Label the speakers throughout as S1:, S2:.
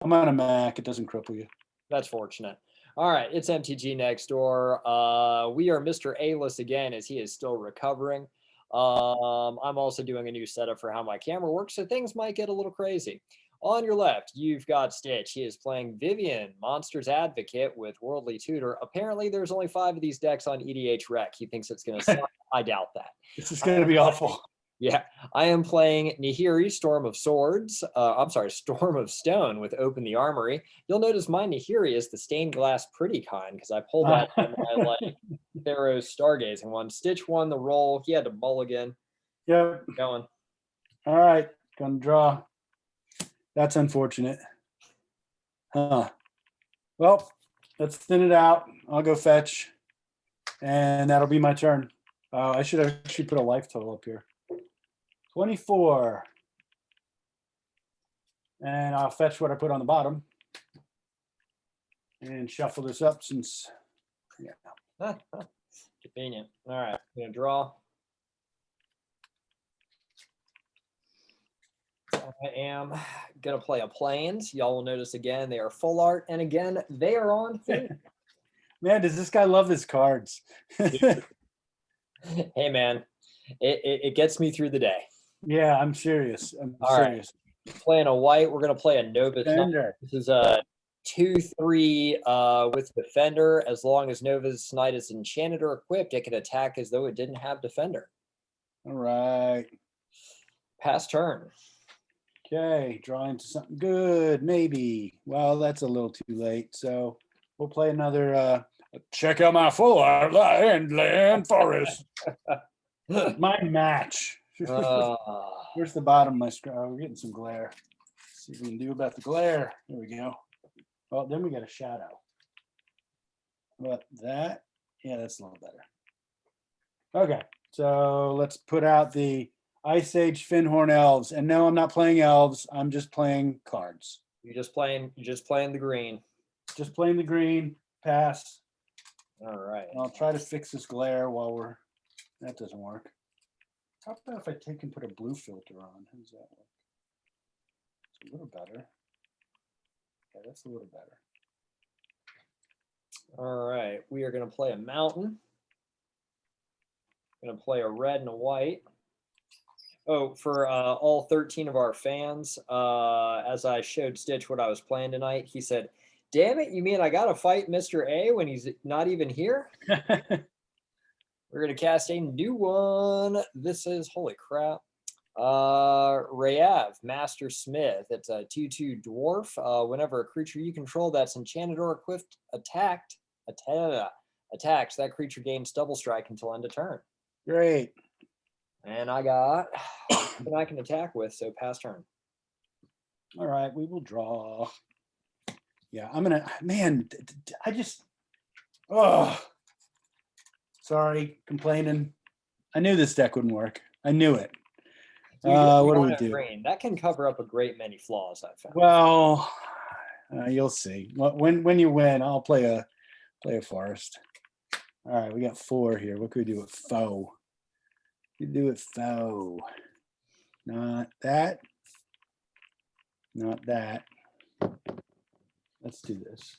S1: I'm on a Mac. It doesn't cripple you.
S2: That's fortunate. All right, it's MTG next door. We are Mr. A-list again as he is still recovering. I'm also doing a new setup for how my camera works, so things might get a little crazy. On your left, you've got Stitch. He is playing Vivian, Monsters Advocate with Worldly Tutor. Apparently, there's only 5 of these decks on EDH Rec. He thinks it's going to suck. I doubt that.
S1: This is going to be awful.
S2: Yeah, I am playing Nahiri, Storm of Swords. I'm sorry, Storm of Stone with Open the Armory. You'll notice my Nahiri is the stained glass pretty kind because I pulled that from my like Pharaoh's Stargazing one. Stitch won the roll. He had to mulligan.
S1: Yep.
S2: Going.
S1: All right, gonna draw. That's unfortunate. Huh. Well, let's thin it out. I'll go fetch, and that'll be my turn. I should actually put a life total up here. 24. And I'll fetch what I put on the bottom. And shuffle this up since, yeah.
S2: Convenient. All right, I'm going to draw. I am going to play a Plains. Y'all will notice again, they are full art. And again, they are on theme.
S1: Man, does this guy love his cards?
S2: Hey, man, it gets me through the day.
S1: Yeah, I'm serious.
S2: All serious. Right. Playing a white, we're going to play a Novus. This is a 2/3 with Defender. As long as Novus Knight is enchanted or equipped, it can attack as though it didn't have Defender.
S1: All right.
S2: Pass turn.
S1: Okay, draw into something good, maybe. Well, that's a little too late. So we'll play another. Check out my full art land forest. My match. Where's the bottom of my screen? Oh, we're getting some glare. Let's see what we can do about the glare. There we go. Well, then we got a shadow. What, that? Yeah, that's a little better. Okay, so let's put out the Ice Age Finhorn Elves. And no, I'm not playing elves. I'm just playing cards.
S2: You're just playing the green.
S1: Just playing the green. Pass.
S2: All right.
S1: And I'll try to fix this glare while we're. That doesn't work. How about if I take and put a blue filter on? How does that look? It's a little better. Okay, that's a little better.
S2: All right, we are going to play a mountain. Going to play a red and a white. Oh, for all 13 of our fans, as I showed Stitch what I was playing tonight, he said, "Damn it, you mean I got to fight Mr. A when he's not even here?" We're going to cast a new one. This is, holy crap, Rayav, Master Smith. It's a 2/2 dwarf. Whenever a creature you control that's enchanted or equipped attacks, that creature gains double strike until end of turn.
S1: Great.
S2: And I got that I can attack with, so pass turn.
S1: All right, we will draw. Yeah, I'm going to, man, I just, sorry, complaining. I knew this deck wouldn't work. I knew it. What do we do?
S2: Green. That can cover up a great many flaws, I found.
S1: Well, you'll see. When you win, I'll play a forest. All right, we got 4 here. What could we do with foe? We do with foe. Not that. Not that. Let's do this.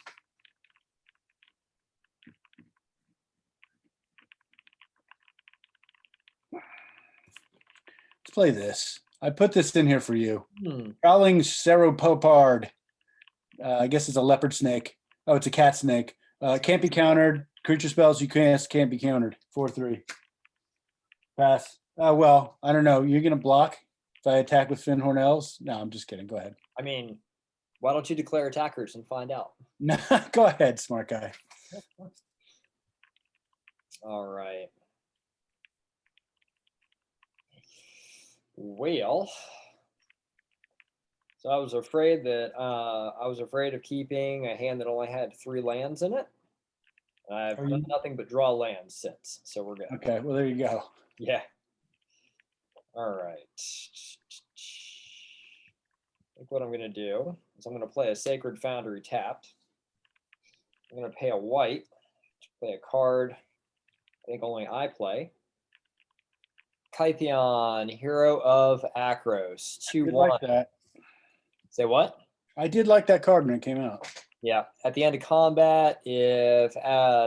S1: Let's play this. I put this in here for you. Prowling Sauropod. I guess it's a leopard snake. Oh, it's a cat snake. Can't be countered. Creature spells you cast can't be countered. 4/3. Pass. Well, I don't know. You're going to block if I attack with Finhorn Elves? No, I'm just kidding. Go ahead.
S2: I mean, why don't you declare attackers and find out?
S1: No, go ahead, smart guy.
S2: All right. Well, so I was afraid of keeping a hand that only had 3 lands in it. I've done nothing but draw lands since, so we're good.
S1: Okay, well, there you go.
S2: Yeah. All right. I think what I'm going to do is I'm going to play a Sacred Foundry tapped. I'm going to pay a white to play a card I think only I play. Kytheon, Hero of Akros, 2/1.
S1: Like that.
S2: Say what?
S1: I did like that card when it came out.
S2: Yeah. At the end of combat, if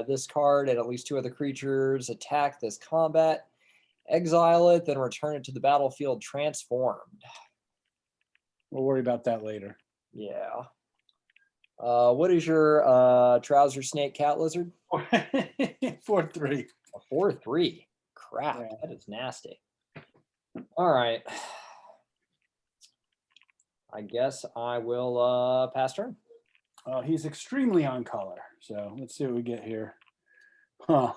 S2: this card and at least 2 other creatures attack this combat, exile it, then return it to the battlefield transformed.
S1: We'll worry about that later.
S2: Yeah. What is your trouser snake cat lizard?
S1: 4/3.
S2: A 4/3. Crap,
S1: Yeah.
S2: that is nasty. All right. I guess I will pass turn.
S1: He's extremely on color. So let's see what we get here. Huh.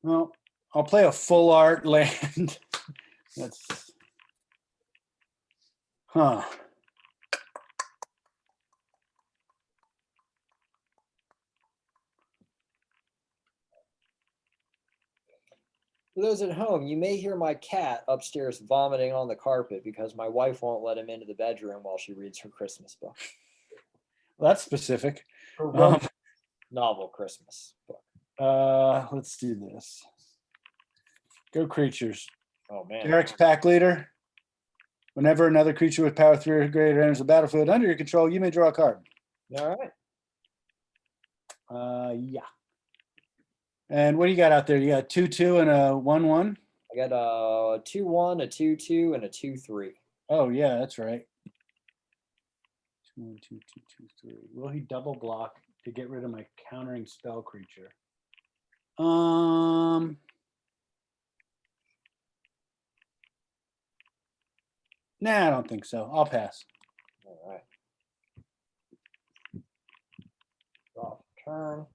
S1: Well, I'll play a full art land. That's huh.
S2: For those at home, you may hear my cat upstairs vomiting on the carpet because my wife won't let him into the bedroom while she reads her Christmas book.
S1: Well, that's specific.
S2: Her novel Christmas book.
S1: Let's do this. Go creatures.
S2: Oh man.
S1: Derek's pack leader. Whenever another creature with power 3 or greater enters the battlefield under your control, you may draw a card.
S2: All right.
S1: Yeah. And what do you got out there? You got 2/2 and a 1/1.
S2: I got a 2/1, a 2/2, and a 2/3.
S1: Oh yeah, that's right. 2/1, 2/2, 2/3. Will he double block to get rid of my countering spell creature? Nah, I don't think so. I'll pass.
S2: All right. Draw for turn.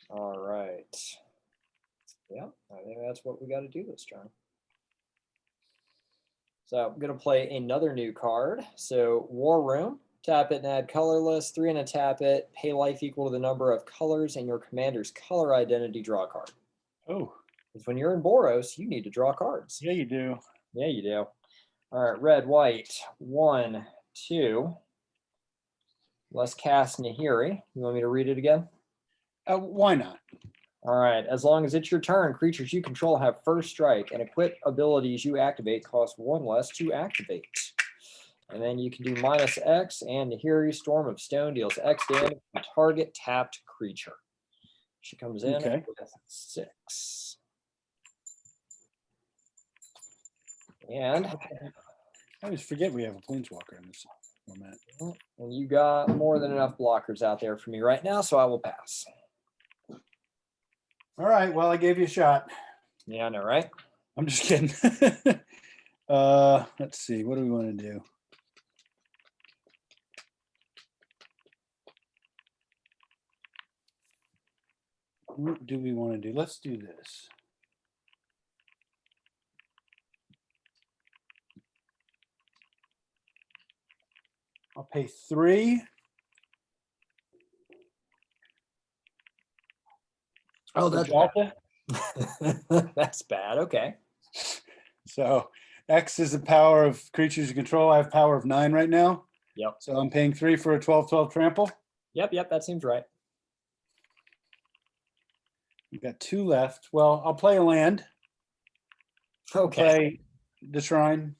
S2: All right. Yeah, I think that's what we got to do this turn. So I'm going to play another new card. So War Room, tap it and add colorless, 3 and a tap it, pay life equal to the number of colors in your commander's color identity, draw a card.
S1: Oh.
S2: Because when you're in Boros, you need to draw cards.
S1: Yeah, you do.
S2: Yeah, you do. All right, red, white, 1, 2. Let's cast Nahiri. You want me to read it again?
S1: Why not?
S2: All right. As long as it's your turn, creatures you control have first strike, and equip abilities you activate cost 1 less to activate. And then you can do -X, and Nahiri, Storm of Stone deals X damage to target tapped creature. She comes in
S1: Okay.
S2: with 6. And
S1: I always forget we have a planeswalker in this format.
S2: and you got more than enough blockers out there for me right now, so I will pass.
S1: All right. Well, I gave you a shot.
S2: Yeah, I know, right?
S1: I'm just kidding. Let's see. What do we want to do? What do we want to do? Let's do this. I'll pay 3.
S2: Oh,
S1: for
S2: that's
S1: Jalta.
S2: bad. That's bad. Okay.
S1: So X is the power of creatures you control. I have power of 9 right now.
S2: Yep.
S1: So I'm paying 3 for a 12/12 trample.
S2: Yep. That seems right.
S1: We've got 2 left. Well, I'll play a land.
S2: Okay.
S1: Play the shrine.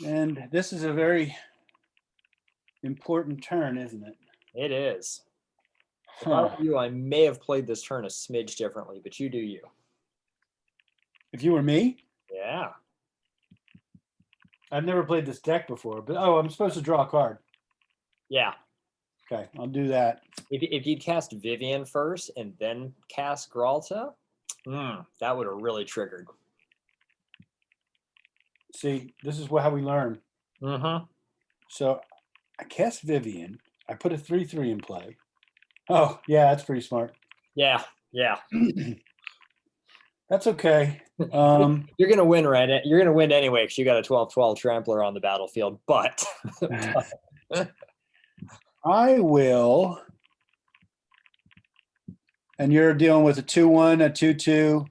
S1: And this is a very important turn, isn't it?
S2: It is. If I
S1: Huh.
S2: were you, I may have played this turn a smidge differently, but you do you.
S1: If you were me,
S2: Yeah.
S1: I've never played this deck before, but I'm supposed to draw a card.
S2: Yeah.
S1: Okay, I'll do that.
S2: If you'd cast Vivian first and then cast Gralta, that would have really triggered.
S1: See, this is how we learn.
S2: Mm-hmm.
S1: So I cast Vivian. I put a 3/3 in play. Oh, yeah, that's pretty smart.
S2: Yeah.
S1: That's okay.
S2: You're gonna win, right? You're gonna win anyway because you got a 12/12 trampler on the battlefield. But
S1: I will. And you're dealing with a 2/1, a 2/2,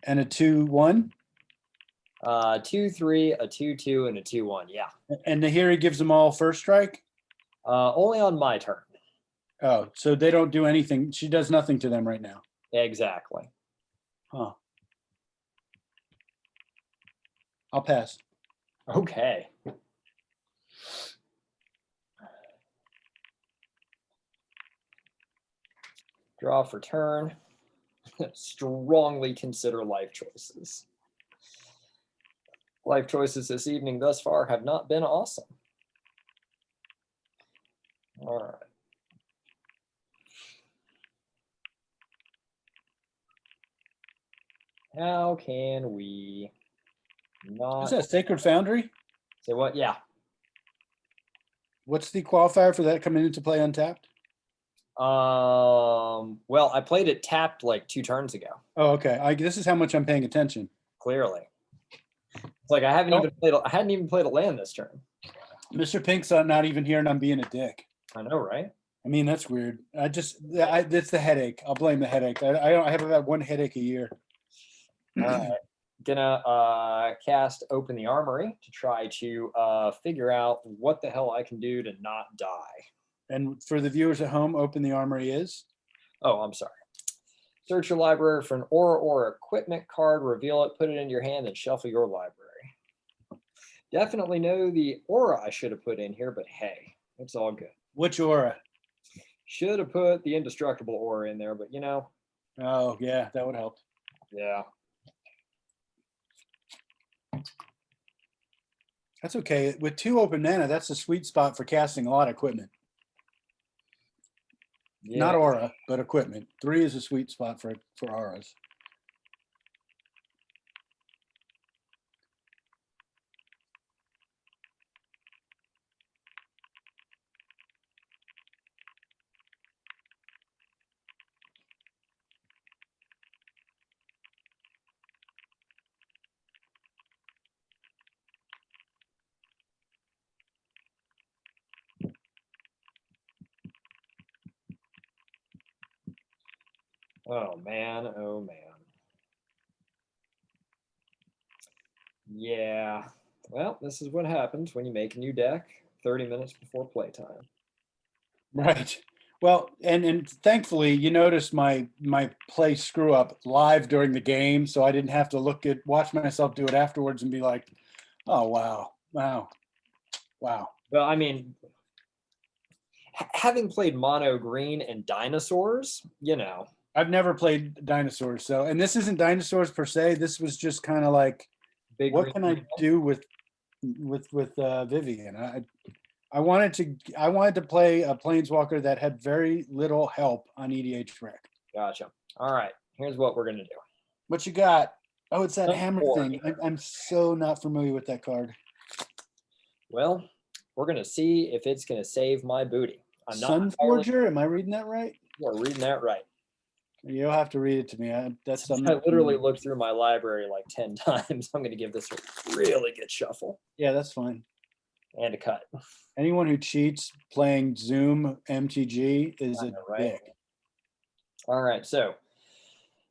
S1: and a 2/1.
S2: 2/3, a 2/2, and a 2/1. Yeah.
S1: And here he gives them all first strike.
S2: Only on my turn.
S1: Oh, so they don't do anything. She does nothing to them right now.
S2: Exactly.
S1: Huh. I'll pass.
S2: Okay. Draw for turn. Strongly consider life choices. Life choices this evening thus far have not been awesome. All right. How can we not
S1: Is that Sacred Foundry?
S2: say what? Yeah.
S1: What's the qualifier for that coming into play untapped?
S2: Well, I played it tapped like 2 turns ago.
S1: Oh, okay. This is how much I'm paying attention.
S2: Clearly. It's like I hadn't even played a land this turn.
S1: Mr. Pink's not even here, and I'm being a dick.
S2: I know, right?
S1: I mean, that's weird. It's the headache. I'll blame the headache. I have about one headache a year.
S2: All right. Gonna cast Open the Armory to try to figure out what the hell I can do to not die.
S1: And for the viewers at home, Open the Armory is?
S2: Oh, I'm sorry. Search your library for an aura or equipment card, reveal it, put it in your hand, and shuffle your library. Definitely know the aura I should have put in here, but hey, it's all good.
S1: Which aura?
S2: Should have put the indestructible aura in there, but you know.
S1: Oh, yeah, that would help.
S2: Yeah.
S1: That's okay. With 2 open mana, that's a sweet spot for casting a lot of equipment.
S2: Yeah.
S1: Not aura, but equipment. 3 is a sweet spot for auras.
S2: Oh man, oh man. Yeah. Well, this is what happens when you make a new deck 30 minutes before playtime.
S1: Right. Well, and thankfully, you noticed my play screw up live during the game, so I didn't have to watch myself do it afterwards and be like, oh wow, wow, wow.
S2: Well, I mean, having played mono green and dinosaurs, you know.
S1: I've never played dinosaurs, so and this isn't dinosaurs per se. This was just kind of like,
S2: Big
S1: what
S2: green
S1: can I
S2: people.
S1: do with Vivian? I wanted to play a planeswalker that had very little help on EDH rec.
S2: Gotcha. All right. Here's what we're gonna do.
S1: What you got? Oh, it's that
S2: Sun
S1: hammer
S2: Forger.
S1: thing. I'm so not familiar with that card.
S2: Well, we're gonna see if it's gonna save my booty. I'm not
S1: Sun
S2: entirely
S1: Forger? Am I reading that right?
S2: You are reading that right.
S1: You'll have to read it to me.
S2: I literally looked through my library like 10 times. I'm gonna give this a really good shuffle.
S1: Yeah, that's fine.
S2: And a cut.
S1: Anyone who cheats playing Zoom MTG is a dick.
S2: All right, so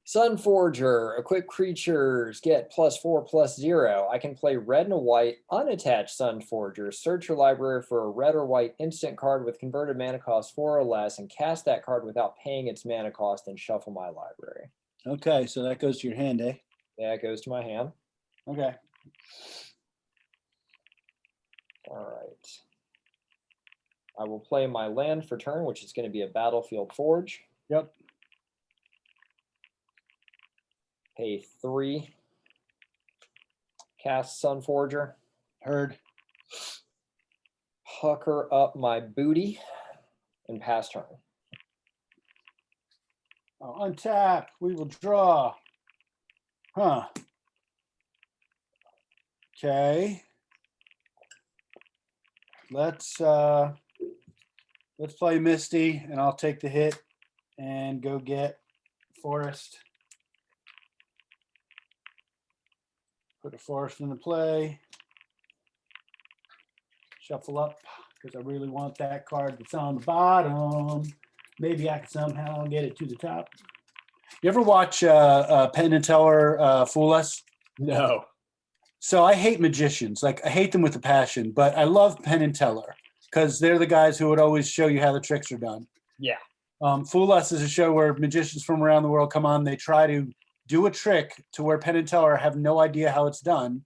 S2: Sun Forger, equip creatures, get +4/+0. I can play red and a white, unattached Sun Forger, search your library for a red or white instant card with converted mana cost 4 or less, and cast that card without paying its mana cost and shuffle my library.
S1: Okay, so that goes to your hand, eh?
S2: Yeah, it goes to my hand.
S1: Okay.
S2: All right. I will play my land for turn, which is going to be a Battlefield Forge.
S1: Yep.
S2: Pay 3. Cast Sun Forger.
S1: Heard.
S2: Pucker up my booty and pass turn.
S1: Oh, untap. We will draw. Huh. Okay. Let's play Misty, and I'll take the hit and go get Forest. Put a forest into play. Shuffle up because I really want that card that's on the bottom. Maybe I can somehow get it to the top. You ever watch Penn and Teller Fool Us?
S2: No.
S1: So I hate magicians. Like I hate them with a passion, but I love Penn and Teller because they're the guys who would always show you how the tricks are done.
S2: Yeah.
S1: Fool Us is a show where magicians from around the world come on. They try to do a trick to where Penn and Teller have no idea how it's done.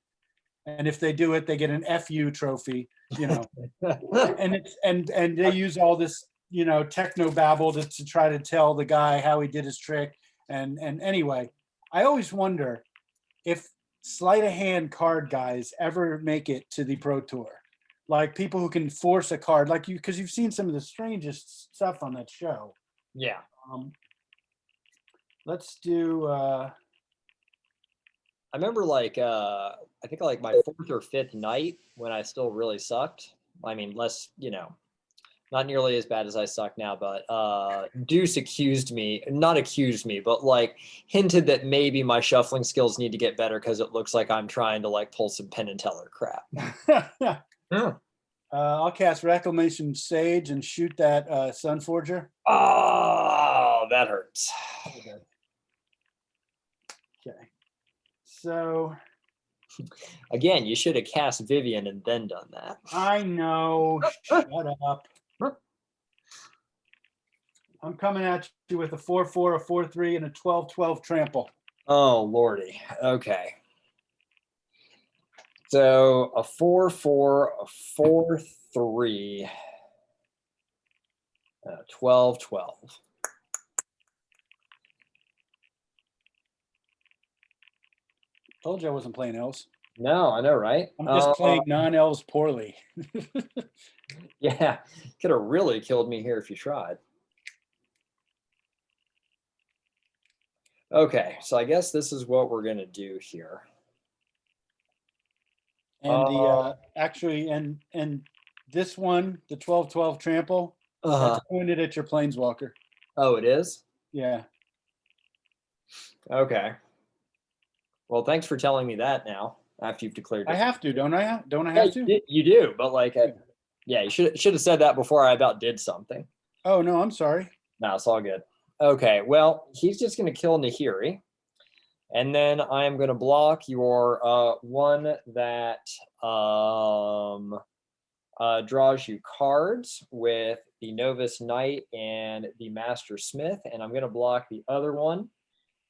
S1: And if they do it, they get an FU trophy, you know. and it's and they use all this, you know, techno babble to try to tell the guy how he did his trick. And anyway, I always wonder if sleight of hand card guys ever make it to the Pro Tour. Like people who can force a card, like you, because you've seen some of the strangest stuff on that show.
S2: Yeah.
S1: Let's do.
S2: I remember like I think like my 4th or 5th night when I still really sucked. I mean, less, you know, not nearly as bad as I suck now, but Deuce not accused me, but like hinted that maybe my shuffling skills need to get better because it looks like I'm trying to like pull some Penn and Teller crap. Yeah.
S1: I'll cast Reclamation Sage and shoot that Sunforger.
S2: Oh, that hurts.
S1: Okay. So.
S2: Again, you should have cast Vivian and then done that.
S1: I know. Shut up. I'm coming at you with a 4/4, a 4/3, and a 12/12 trample.
S2: Oh, Lordy. Okay. So a 4/4, a 4/3, 12/12.
S1: Told you I wasn't playing elves.
S2: No, I know, right?
S1: I'm just playing non-elves poorly.
S2: Yeah, could have really killed me here if you tried. Okay, so I guess this is what we're gonna do here.
S1: And the actually, and this one, the 12/12 trample, that's pointed at your planeswalker.
S2: Oh, it is?
S1: Yeah.
S2: Okay. Well, thanks for telling me that now after you've declared.
S1: I have to, don't I? Don't I have to?
S2: You do, but like, yeah, you should have said that before I about did something.
S1: Oh no, I'm sorry.
S2: No, it's all good. Okay, well, he's just going to kill Nahiri. And then I'm going to block your one that draws you cards with the Novus Knight and the Master Smith. And I'm going to block the other one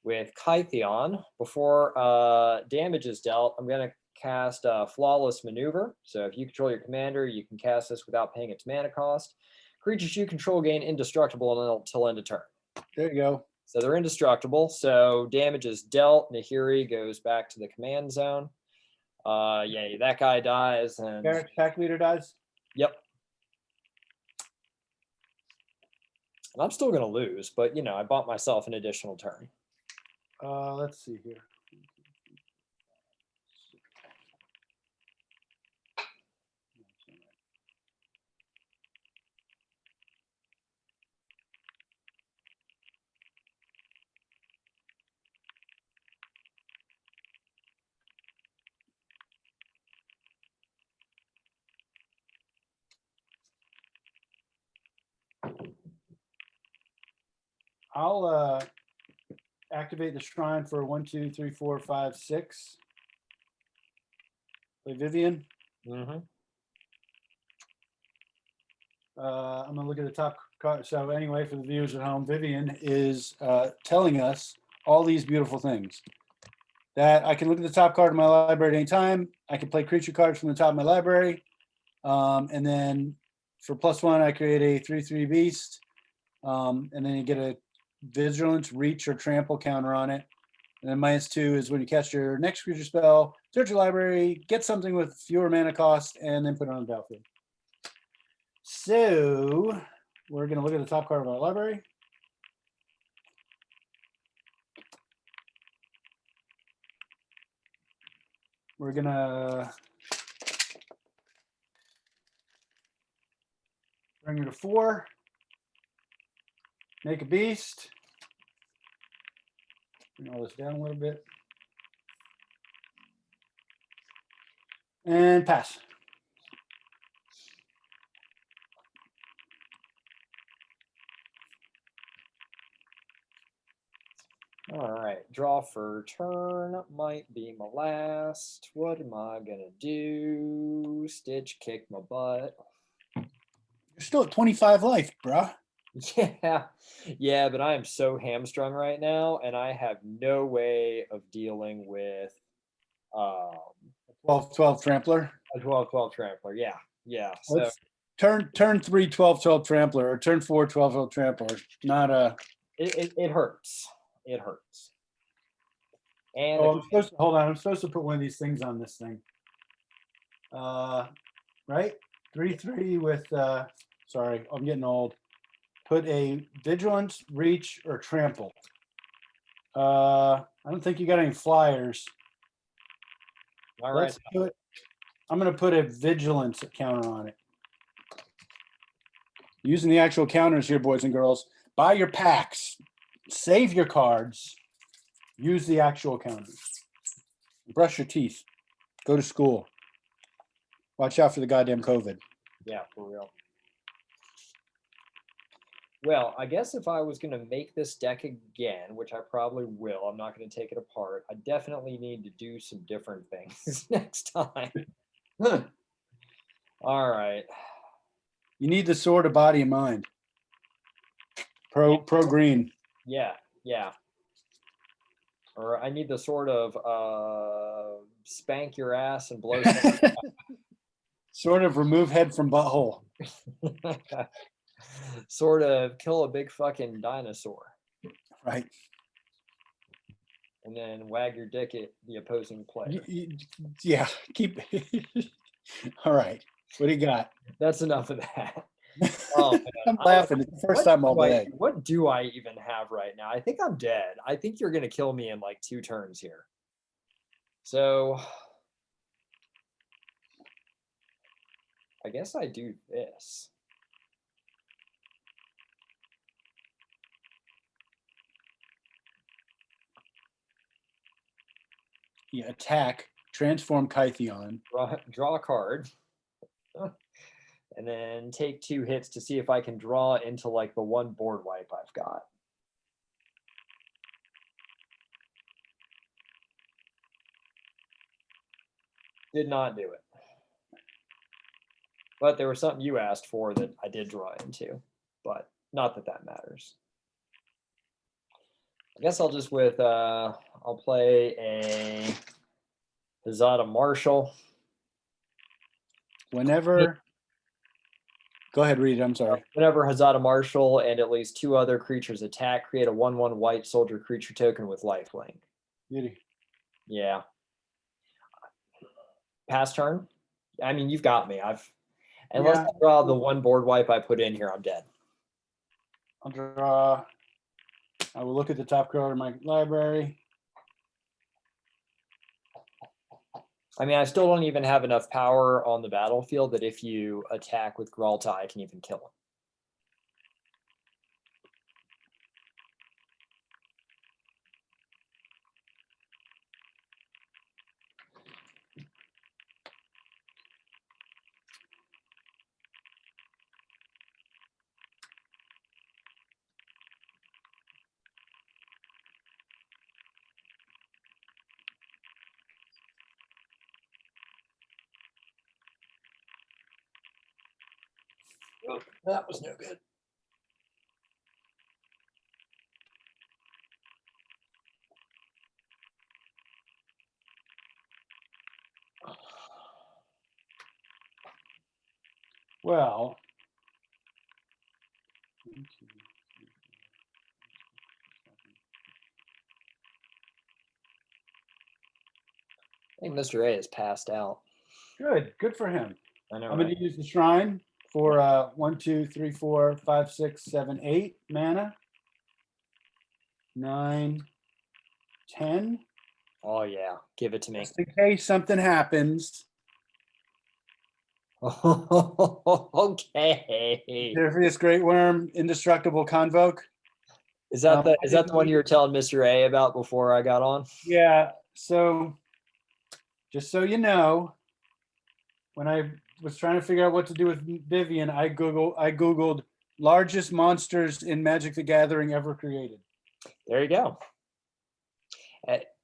S2: with Kytheon. Before damage is dealt, I'm going to cast Flawless Maneuver. So if you control your commander, you can cast this without paying its mana cost. Creatures you control gain indestructible until end of turn.
S1: There you go.
S2: So they're indestructible. So damage is dealt. Nahiri goes back to the command zone. Yeah, that guy dies. And
S1: Pack leader dies?
S2: Yep. And I'm still going to lose, but, you know, I bought myself an additional turn.
S1: Let's see here. I'll activate the shrine for 1, 2, 3, 4, 5, 6. Play Vivian.
S2: Mm-hmm.
S1: I'm gonna look at the top card. So anyway, for the viewers at home, Vivian is telling us all these beautiful things. That I can look at the top card of my library at any time. I can play creature cards from the top of my library. And then for +1, I create a 3/3 beast. And then you get a vigilance, reach, or trample counter on it. And then -2 is when you cast your next creature spell, search your library, get something with fewer mana cost, and then put it on the battlefield. So we're going to look at the top card of our library. We're going to bring her to 4. Make a beast. Bring all this down a little bit. And pass.
S2: All right, draw for turn might be my last. What am I gonna do? Stitch kick my butt.
S1: You're still at 25 life, bruh.
S2: Yeah, but I am so hamstrung right now, and I have no way of dealing with um
S1: 12 trampler.
S2: a 12-12 trampler. Yeah. So
S1: Let's turn 3 12 trampler, or turn 4 12 trampler. Not a.
S2: it hurts. It hurts. And
S1: Oh, hold on. I'm supposed to put one of these things on this thing. Right? 3 with. Sorry, I'm getting old. Put a vigilance, reach, or trample. I don't think you got any flyers.
S2: all right,
S1: I'm going to put a vigilance counter on it. Using the actual counters here, boys and girls. Buy your packs. Save your cards. Use the actual counters. Brush your teeth. Go to school. Watch out for the goddamn COVID.
S2: yeah, for real. Well, I guess if I was going to make this deck again, which I probably will, I'm not going to take it apart. I definitely need to do some different things next time. All right.
S1: You need the sword of body and mind. Pro green.
S2: Yeah. Or I need the sort of spank your ass and blow something
S1: Sort of remove head from butthole.
S2: sort of kill a big fucking dinosaur.
S1: Right.
S2: And then wag your dick at the opposing player.
S1: Yeah. Keep. All right. What do you got?
S2: That's enough of that. Oh, man.
S1: I'm laughing. It's the first time all day.
S2: What do I even have right now? I think I'm dead. I think you're going to kill me in like 2 turns here. So I guess I do this.
S1: You attack, transform Kytheon.
S2: Draw a card. And then take 2 hits to see if I can draw into like the 1 board wipe I've got. Did not do it. But there was something you asked for that I did draw into. But not that that matters. I guess I'll just I'll play a Hazada Marshall.
S1: Whenever. Go ahead, read it. I'm sorry.
S2: Whenever Hazada Marshall and at least 2 other creatures attack, create a 1/1 white soldier creature token with lifelink.
S1: Beauty.
S2: Yeah. Pass turn. I mean, you've got me. Unless I draw the 1 board wipe I put in here, I'm dead.
S1: I'll draw. I will look at the top card of my library.
S2: I mean, I still don't even have enough power on the battlefield that if you attack with Gralta, I can even kill him. Oh, that was no good.
S1: Well,
S2: I think Mr. A is passed out.
S1: good for him.
S2: I know.
S1: I'm going to use the shrine for 1, 2, 3, 4, 5, 6, 7, 8 mana. 9, 10.
S2: Oh yeah, give it to me.
S1: Just in case something happens.
S2: Okay.
S1: Serious Great Worm, Indestructible Convoke.
S2: Is that the one you were telling Mr. A about before I got on?
S1: Yeah. So, just so you know, when I was trying to figure out what to do with Vivian, I googled largest monsters in Magic the Gathering ever created.
S2: There you go.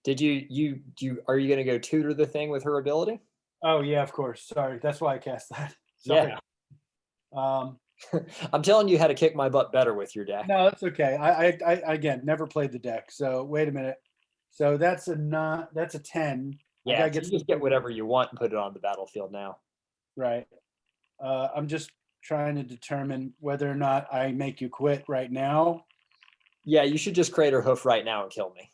S2: Did are you going to go tutor the thing with her ability?
S1: Oh yeah, of course. Sorry, that's why I cast that. Sorry.
S2: Yeah. I'm telling you how to kick my butt better with your deck.
S1: No, that's okay. I again never played the deck. So wait a minute. So that's a 10.
S2: Yeah, so you just get whatever you want and put it on the battlefield now.
S1: Right. I'm just trying to determine whether or not I make you quit right now.
S2: Yeah, you should just Crater Hoof right now and kill me.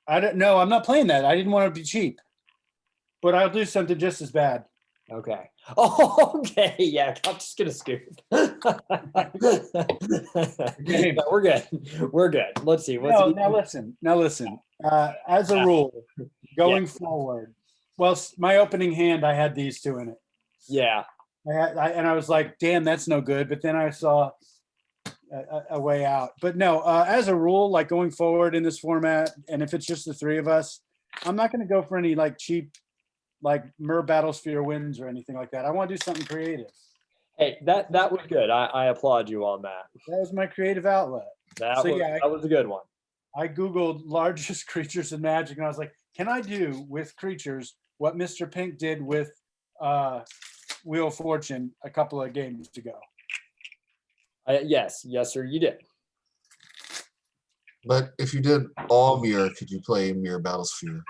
S1: I don't know. I'm not playing that. I didn't want to be cheap, but I'll do something just as bad.
S2: Okay. Oh, okay. Yeah, I'm just gonna scoop. No, we're good. We're good. Let's see.
S1: Now listen. As a rule, going forward, well, my opening hand, I had these two in it.
S2: Yeah.
S1: And I was like, damn, that's no good. But then I saw a way out. But no, as a rule, like going forward in this format, and if it's just the three of us, I'm not going to go for any like cheap, like Mer Battlesphere wins or anything like that. I want to do something creative.
S2: Hey, that was good. I applaud you on that.
S1: That was my creative outlet.
S2: That was a good one.
S1: I Googled largest creatures in Magic, and I was like, can I do with creatures what Mr. Pink did with Wheel of Fortune a couple of games ago?
S2: Yes, sir, you did.
S3: But if you did all mirror, could you play mirror Battlesphere?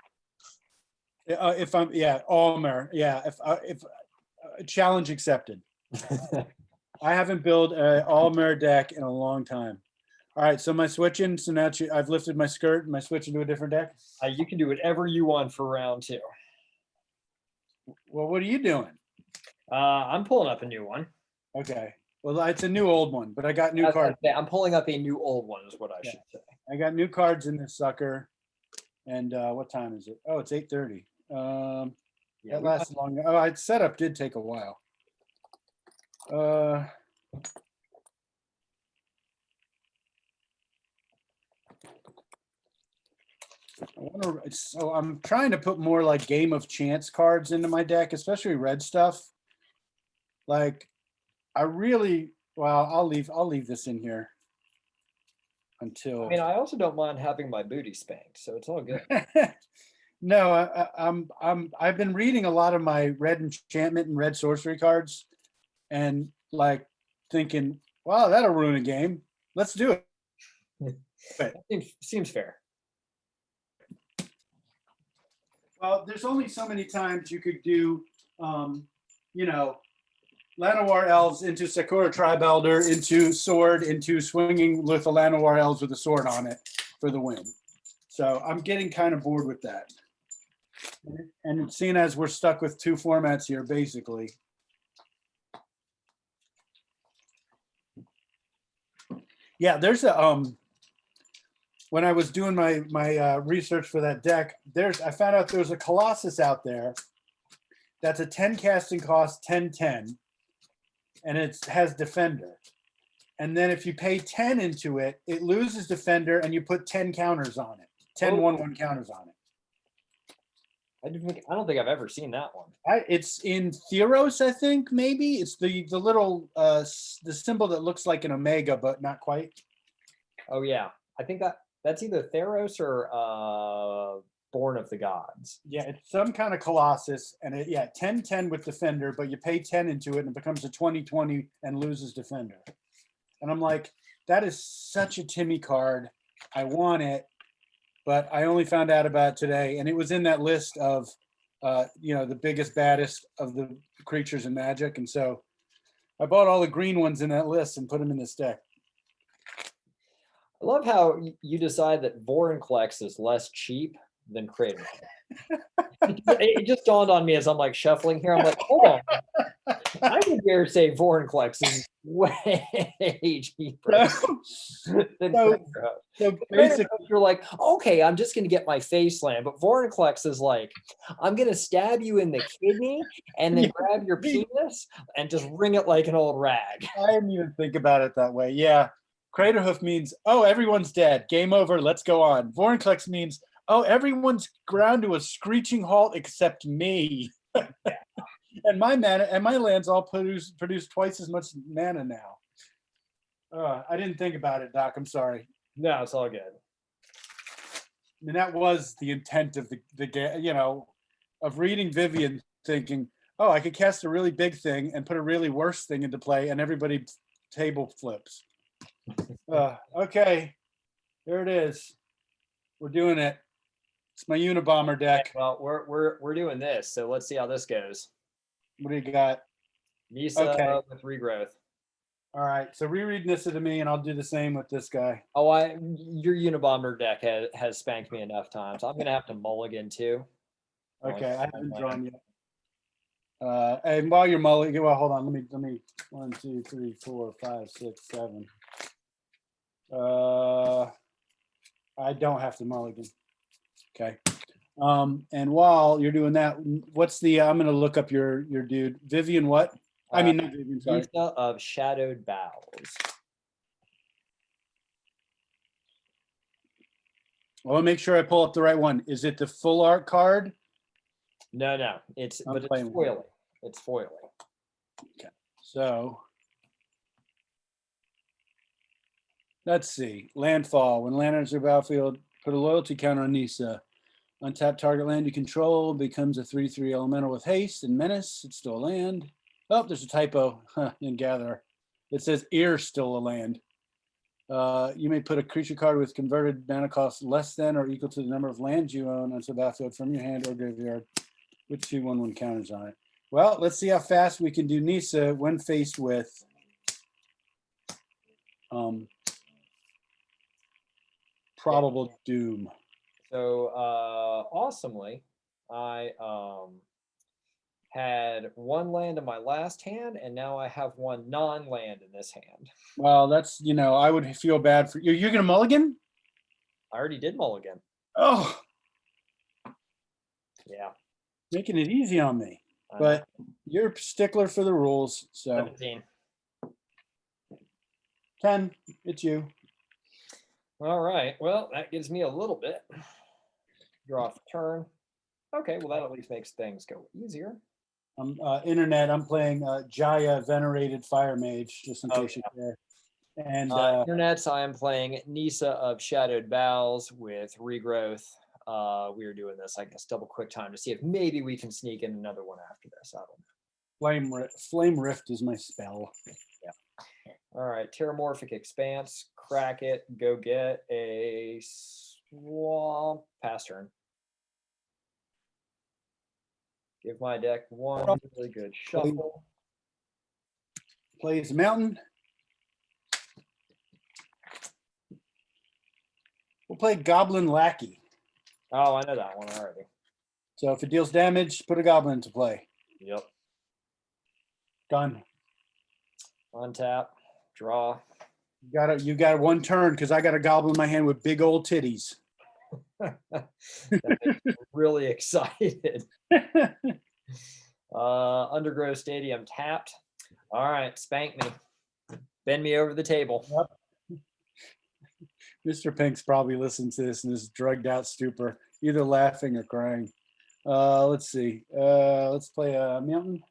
S1: If I'm all mirror, if challenge accepted. I haven't built an all mirror deck in a long time. All right, so my switching. So now I've lifted my skirt and my switching to a different deck.
S2: You can do whatever you want for round 2.
S1: Well, what are you doing?
S2: I'm pulling up a new one.
S1: Okay. Well, it's a new old one, but I got new cards.
S2: I'm pulling up a new old one, is what I should say.
S1: I got new cards in this sucker. And what time is it? Oh, it's 8:30. That lasts long. Oh, setup did take a while. So I'm trying to put more like Game of Chance cards into my deck, especially red stuff. Like, I'll leave this in here until.
S2: I mean, I also don't mind having my booty spanked, so it's all good.
S1: No, I've been reading a lot of my red enchantment and red sorcery cards, and like thinking, wow, that'll ruin a game. Let's do it.
S2: Seems fair.
S1: Well, there's only so many times you could do, Llanowar Elves into Sakura Tribe Elder, into Sword, into swinging with the Llanowar Elves with a sword on it for the win. So I'm getting kind of bored with that. And seeing as we're stuck with 2 formats here, basically. Yeah, there's a when I was doing my research for that deck, I found out there's a Colossus out there that's a 10 casting cost, 10/10, and it has Defender. And then if you pay 10 into it, it loses Defender, and you put 10 counters on it, 10/1/1 counters on it.
S2: I don't think I've ever seen that one.
S1: It's in Theros, I think, maybe. It's the little the symbol that looks like an omega, but not quite.
S2: Oh yeah, I think that's either Theros or Born of the Gods.
S1: Yeah, it's some kind of Colossus, and 10/10 with Defender, but you pay 10 into it, and it becomes a 20/20 and loses Defender. And I'm like, that is such a Timmy card. I want it, but I only found out about it today, and it was in that list of, the biggest, baddest of the creatures in Magic, and so I bought all the green ones in that list and put them in this deck.
S2: I love how you decide that Vorinclex is less cheap than Crater. It just dawned on me as I'm like shuffling here. I'm like, hold on. I would dare say Vorinclex is way cheaper than Crater. So basically, you're like, okay, I'm just going to get my face slammed. But Vorinclex is like, I'm going to stab you in the kidney and then grab your penis and just wring it like an old rag.
S1: I didn't even think about it that way. Yeah. Craterhoof means, oh, everyone's dead. Game over. Let's go on. Vorinclex means, oh, everyone's ground to a screeching halt except me. And my mana and my lands all produce twice as much mana now. I didn't think about it, Doc. I'm sorry.
S2: No, it's all good.
S1: I mean, that was the intent of the game, of reading Vivian, thinking, oh, I could cast a really big thing and put a really worse thing into play, and everybody table flips. Okay, there it is. We're doing it. It's my Unabomber deck.
S2: Well, we're doing this, so let's see how this goes.
S1: What do you got?
S2: Nisa
S1: Okay.
S2: with regrowth.
S1: All right, so reread Nissa to me, and I'll do the same with this guy.
S2: Oh, your Unabomber deck has spanked me enough times. I'm gonna have to mulligan too.
S1: Okay, I haven't drawn yet. And while you're mulligan, well, hold on. Let me. 1, 2, 3, 4, 5, 6, 7. I don't have to mulligan. Okay. And while you're doing that, what's the? I'm gonna look up your dude, Vivian. What? I mean, not Vivian. Sorry.
S2: Nisa of Shadowed Bowels.
S1: I want to make sure I pull up the right one. Is it the full art card?
S2: No, it's
S1: playing with it.
S2: foiling. It's foiling.
S1: Okay, so let's see. Landfall. When land enters your battlefield, put a loyalty counter on Nisa. Untap target land you control becomes a 3/3 elemental with haste and menace. It's still a land. Oh, there's a typo in Gather. It says ear still a land. You may put a creature card with converted mana cost less than or equal to the number of lands you own onto the battlefield from your hand or graveyard with 2/1/1 counters on it. Well, let's see how fast we can do Nisa when faced with probable doom.
S2: So awesomely, I had one land in my last hand, and now I have one non-land in this hand.
S1: Well, that's, I would feel bad for you. You're going to mulligan?
S2: I already did mulligan.
S1: Oh,
S2: Yeah.
S1: making it easy on me.
S2: I
S1: But
S2: know.
S1: you're a stickler for the rules. So
S2: 17.
S1: 10, it's you.
S2: All right. Well, that gives me a little bit. Draw off the turn. Okay, well, that at least makes things go easier.
S1: Internet, I'm playing Jaya Venerated Fire Mage, just in
S2: Oh,
S1: case you care. And
S2: Internets, I am playing Nisa of Shadowed Bowels with regrowth. We are doing this, I guess, double quick time to see if maybe we can sneak in another one after this. I don't know.
S1: Flame Rift is my spell.
S2: Yeah. All right. Terramorphic Expanse. Crack it. Go get a swamp. Pass turn. Give my deck one really good shuffle.
S1: Plays Mountain. We'll play Goblin Lackey.
S2: Oh, I know that one already.
S1: So if it deals damage, put a goblin into play.
S2: Yep.
S1: Done.
S2: Untap. Draw.
S1: You got one turn because I got a goblin in my hand with big old titties.
S2: That makes me really excited. Undergrowth Stadium tapped. All right, spank me. Bend me over the table.
S1: Yep. Mr. Pink's probably listening to this in this drugged out stupor, either laughing or crying. Let's see. Let's play a mountain.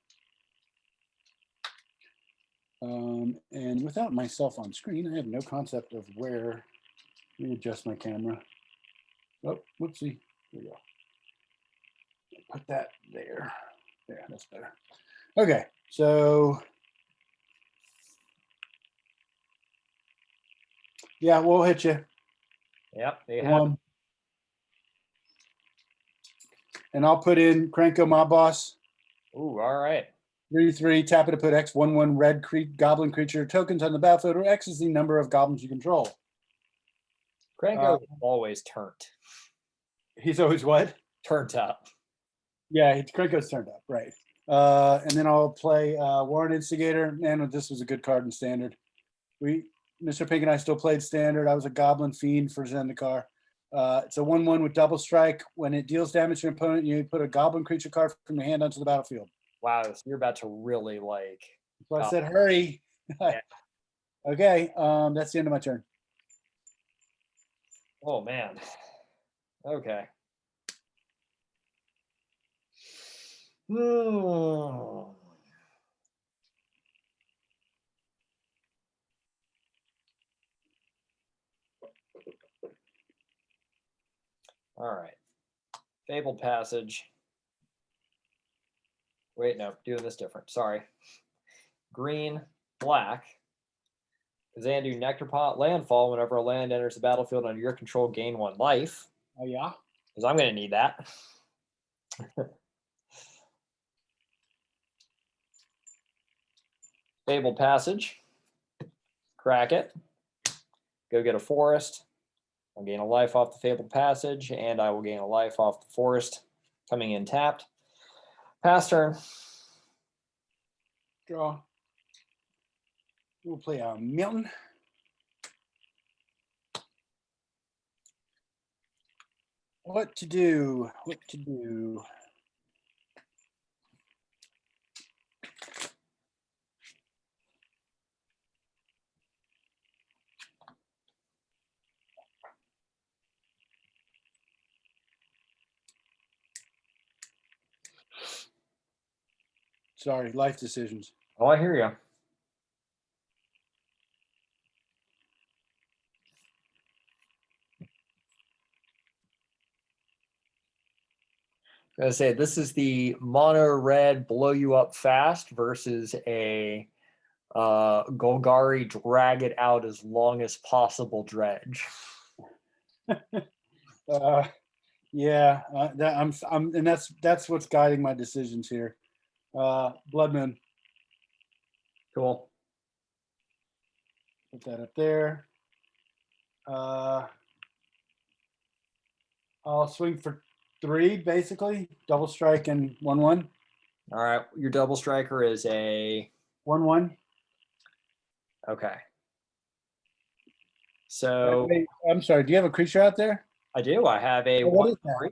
S1: And without myself on screen, I have no concept of where. Let me adjust my camera. Oh, whoopsie. There we go. Put that there. There, that's better. Okay, so yeah, we'll hit you.
S2: Yep, they have.
S1: And I'll put in Krenko Mob Boss.
S2: Ooh, all right.
S1: 3/3, tap it to put X 1/1 red goblin creature tokens on the battlefield, where X is the number of goblins you control.
S2: Krenko is always turned.
S1: He's always what?
S2: Turned up.
S1: Yeah, Krenko's turned up, right. And then I'll play Warren Instigator. Man, this was a good card in Standard. Mr. Pink and I still played Standard. I was a Goblin Fiend for Zendikar. It's a 1/1 with double strike. When it deals damage to an opponent, you put a goblin creature card from your hand onto the battlefield.
S2: Wow, so you're about to really like.
S1: So I said, hurry.
S2: Yeah.
S1: Okay, that's the end of my turn.
S2: Oh, man. Okay. Hmm. All right. Fabled Passage. Wait, no, doing this different. Sorry. Green, black. Xandu Nectarpot, landfall. Whenever a land enters the battlefield under your control, gain 1 life.
S1: Oh, yeah?
S2: Because I'm going to need that. Fabled Passage. Crack it. Go get a forest. I'll gain a life off the Fabled Passage, and I will gain a life off the forest coming in tapped. Pass turn.
S1: Draw. We'll play a Milton. What to do? What to do? Sorry, life decisions.
S2: Oh, I hear you. I say this is the mono red blow you up fast versus a Golgari drag it out as long as possible dredge.
S1: Yeah, and that's what's guiding my decisions here. Blood Moon.
S2: Cool.
S1: Put that up there. I'll swing for 3, basically. Double strike and 1/1.
S2: All right, your double striker is a
S1: 1/1.
S2: okay. So
S1: Wait, I'm sorry. Do you have a creature out there?
S2: I do. I have a
S1: What is
S2: 1/3.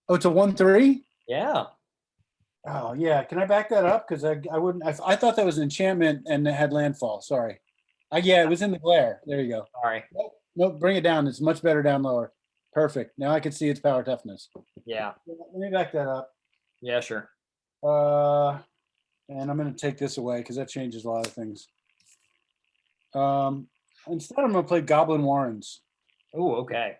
S1: Oh, it's a 1/3.
S2: Yeah.
S1: Oh yeah. Can I back that up? Because I wouldn't. I thought that was an enchantment and it had landfall. Sorry. Yeah, it was in the glare. There you go.
S2: Sorry.
S1: Nope. Bring it down. It's much better down lower. Perfect. Now I can see its power toughness.
S2: Yeah.
S1: Let me back that up.
S2: Yeah. Sure.
S1: And I'm going to take this away because that changes a lot of things. Instead, I'm going to play Goblin Warrens.
S2: Oh, okay.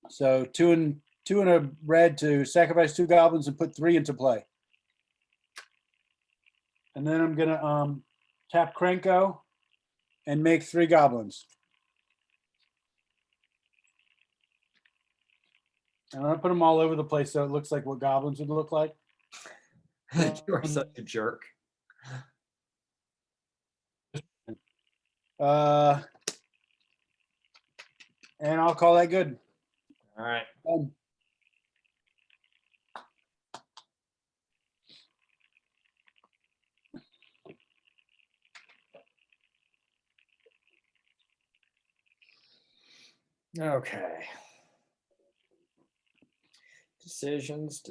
S1: So 2 and a red to sacrifice 2 goblins and put 3 into play. And then I'm going to tap Krenko and make 3 goblins. And I'm going to put them all over the place so it looks like what goblins would look like.
S2: You are such a jerk.
S1: And I'll call that good.
S2: All right. Okay. Decisions.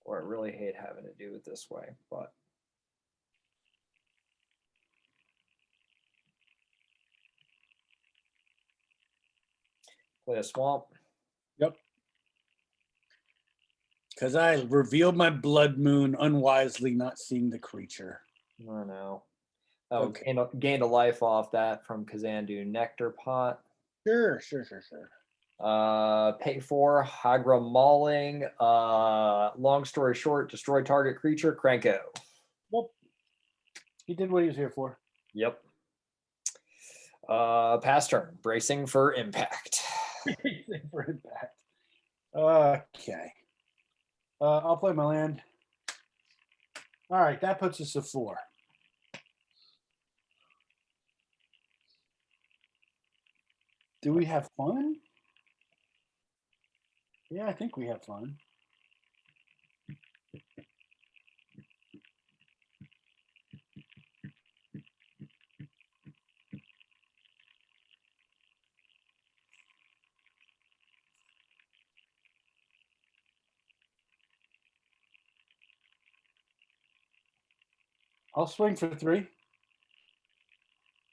S2: Or I really hate having to do it this way, but play a swamp.
S1: Yep. Because I revealed my blood moon unwisely, not seeing the creature.
S2: Oh no. Oh,
S1: Okay.
S2: gained a life off that from Kazandu Nectarpot.
S1: Sure.
S2: Pay 4, Hagra Mauling. Long story short, destroy target creature, Krenko.
S1: Well, he did what he was here for.
S2: Yep. Pass turn, bracing for impact.
S1: For impact. Okay. I'll play my land. All right, that puts us at 4. Do we have fun? Yeah, I think we have fun. I'll swing for 3.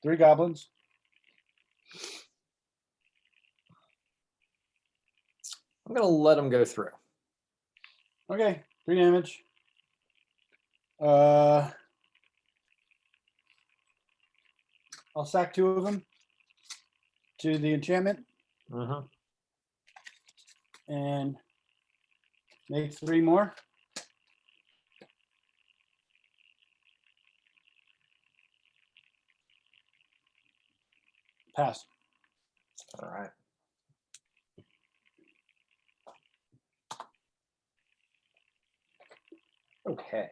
S1: 3 goblins.
S2: I'm going to let him go through.
S1: Okay, 3 damage. I'll sack 2 of them to the enchantment
S2: Mm-hmm.
S1: and make 3 more. Pass.
S2: All right. Okay.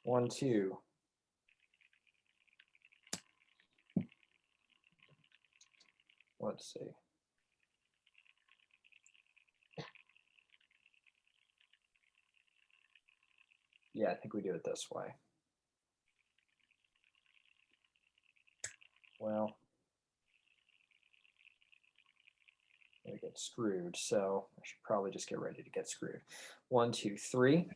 S2: One, two. Let's see. Yeah, I think we do it this way. Well, I get screwed, so I should probably just get ready to get screwed. 1, 2, 3.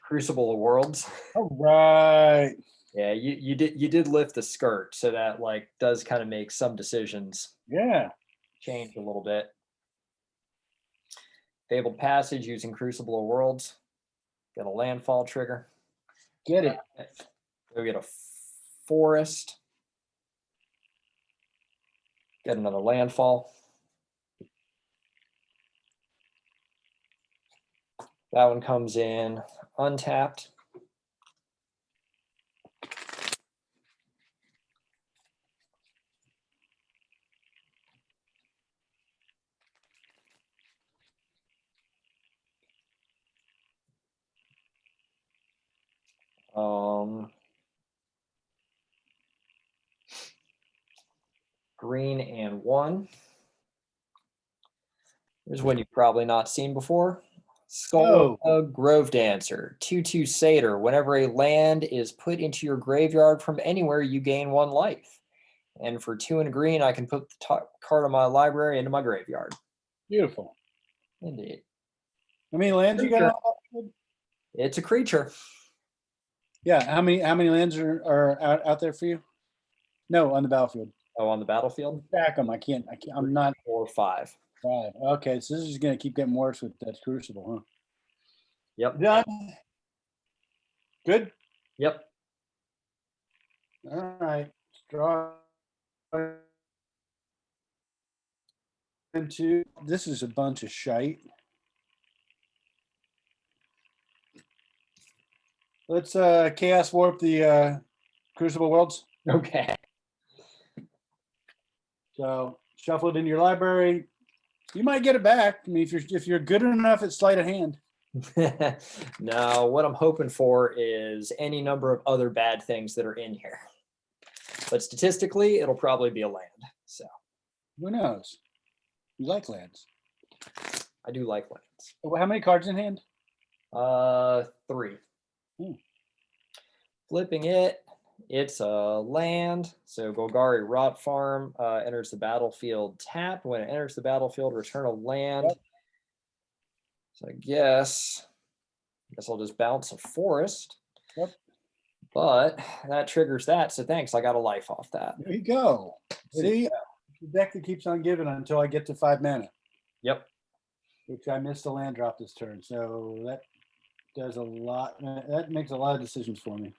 S2: Crucible of Worlds.
S1: All right.
S2: Yeah, you did lift the skirt, so that like does kind of make some decisions
S1: Yeah.
S2: change a little bit. Fabled Passage using Crucible of Worlds. Get a landfall trigger.
S1: Get it.
S2: Go get a forest. Get another landfall. That one comes in untapped. Green and 1. There's one you've probably not seen before. Skull Grove Dancer, 2/2 Satyr. Whenever a land is put into your graveyard from anywhere, you gain 1 life. And for 2 and green, I can put the top card of my library into my graveyard.
S1: Beautiful.
S2: Indeed.
S1: How many lands you got on the battlefield?
S2: It's a creature.
S1: Yeah. How many lands are out there for you? No, on the battlefield.
S2: Oh, on the battlefield?
S1: Stack them. I can't. I'm not.
S2: 4 or 5.
S1: 5. Okay, so this is gonna keep getting worse with that Crucible, huh?
S2: Yep.
S1: Done. Good.
S2: Yep.
S1: All right. Draw into. This is a bunch of shite. Let's chaos warp the Crucible Worlds.
S2: Okay.
S1: So shuffle it into your library. You might get it back. I mean, if you're good enough at sleight of hand.
S2: No, what I'm hoping for is any number of other bad things that are in here. But statistically, it'll probably be a land. So
S1: Who knows? You like lands.
S2: I do like lands.
S1: How many cards in hand?
S2: 3. Flipping it. It's a land. So Golgari Rot Farm enters the battlefield tapped. When it enters the battlefield, return a land.
S1: Yep.
S2: So I guess I'll just bounce a forest.
S1: Yep.
S2: But that triggers that. So thanks. I got a life off that.
S1: There you go. See, the deck that keeps on giving until I get to 5 mana.
S2: Yep.
S1: Which I missed a land drop this turn. So that does a lot. That makes a lot of decisions for me.